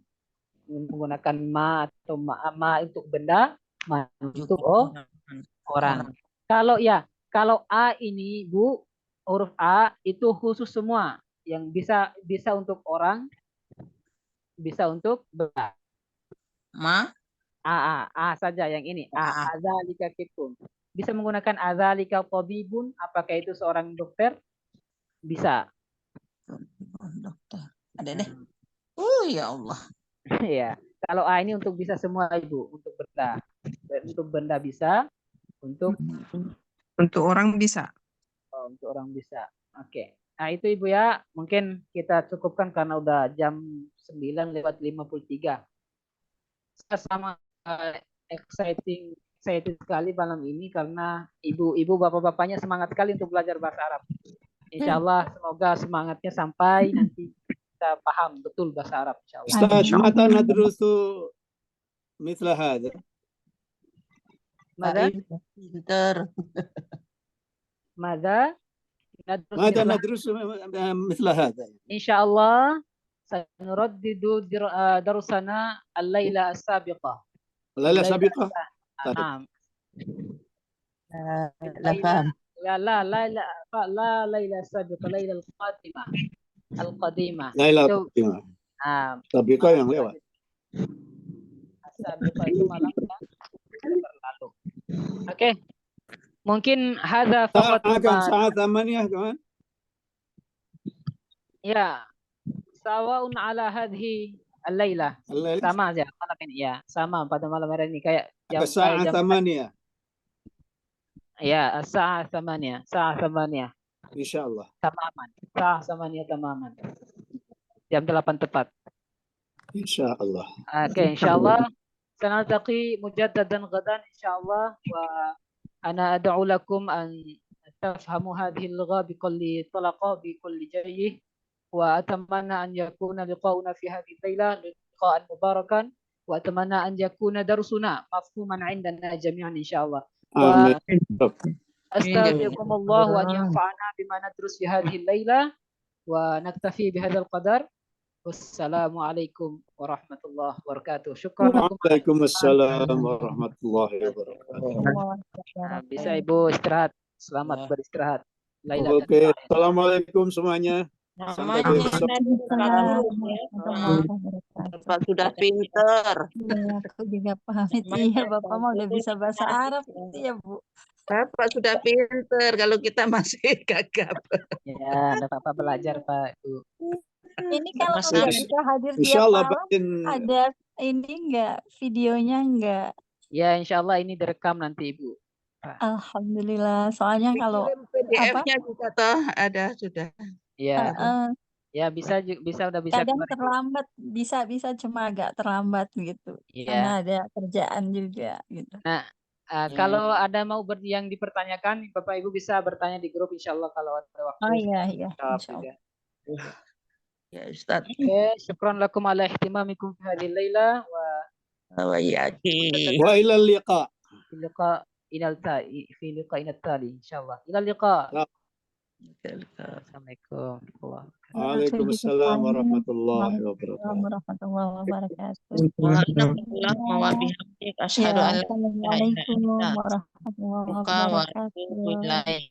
menggunakan ma atau ma untuk benda, ma untuk orang. Kalau a ini Bu, huruf a itu khusus semua, yang bisa untuk orang, bisa untuk benda. A saja yang ini. Azalika kitun. Bisa menggunakan azalika tabibun. Apakah itu seorang dokter? Bisa. Dokter. Ada deh. Ya Allah. Ya. Kalau A ini untuk bisa semua Ibu, untuk benda. Untuk benda bisa, untuk orang bisa. Untuk orang bisa. Oke. Nah, itu Ibu ya. Mungkin kita cukupkan karena udah jam 9:53. Sama excited sekali malam ini karena ibu-ibu bapak-bapaknya semangat sekali untuk belajar bahasa Arab. Insya Allah semoga semangatnya sampai nanti kita paham betul bahasa Arab. Insya Allah. Ustaz, mata nadrusu mithla hadha. Mada? Pinter. Mada? Mada nadrusu mithla hadha. Insya Allah sanuraddidu darusana al-laila as-sabiqah. Laila sabiqah. Naam. La paham. La laila sabiqah, laila al-qatimah. Al-qadimah. Laila al-qadimah. Sabiqah yang lewat. Sabiqah itu malam yang berlalu. Oke. Mungkin hadza faqat. Saat 8 kawan. Ya. Sawaun ala hadhi al-laila. Sama aja malam ini ya. Sama pada malam hari ini kayak jam 8. Ya, saat 8. Saat 8. Insyaallah. Tamaman. Saat 8 tamaman. Jam 8 tepat. Insyaallah. Oke, insyaallah. Sanaltaqi mujaddadan ghadan insyaallah wa ana ad'u lakum an tafhamu hadhihi al-lugha bikulli talaqa bikulli jayyih. وأتمنى أن يكون لقاؤنا في هذه الليلة لقاء مباركا وأتمنى أن يكون درسنا مفهوما عندنا جميعا إن شاء الله Amin. أستودعكم الله وأن ينفعنا بما ندرس في هذه الليلة ونكتفي بهذا القدر والسلام عليكم ورحمة الله وبركاته. شكرا لكم. Waalaikumsalam warahmatullahi wabarakatuh. Bisa Ibu istirahat. Selamat beristirahat. Laila dan Oke, Fahin. assalamualaikum semuanya. Sampai besok. Bapak sudah pinter. Iya, aku juga pamit. Iya, Bapak mah udah bisa bahasa Arab gitu ya, Bu. Bapak sudah pinter. Kalau kita masih gagap. Ya, ada Bapak belajar Pak Ibu. Ini kalau Mas nggak Arif. bisa hadir Insya tiap Allah malam, Batin. ada ini nggak, videonya nggak? Ya, insya Allah ini direkam nanti Ibu. Alhamdulillah. Soalnya kalau Dikirim apa? PDF-nya juga toh ada sudah. Ya, eh, ya bisa udah bisa kadang keluar Ibu. terlambat, bisa cuma agak terlambat gitu. Iya. Karena ada kerjaan juga gitu. Nah, kalau ada mau yang dipertanyakan, Bapak Ibu bisa bertanya di grup insya Allah kalau ada waktu. Oh iya, Jawab insya Allah. juga. Ya Ustaz. Oke, syukran lakum ala ihtimamikum fi hadhihi laila wa Wa iyaki. Wa ilal liqa. fi liqa fi liqa'ina tali insyaallah. Ila liqa. Assalamualaikum warahmatullahi wabarakatuh. Waalaikumsalam warahmatullahi wabarakatuh. Warahmatullahi wabarakatuh. Subhanallah wa bihamdihi asyhadu Ya, an la ilaha illa Assalamualaikum anta warahmatullahi astaghfiruka wa wabarakatuh. atubu ilaik.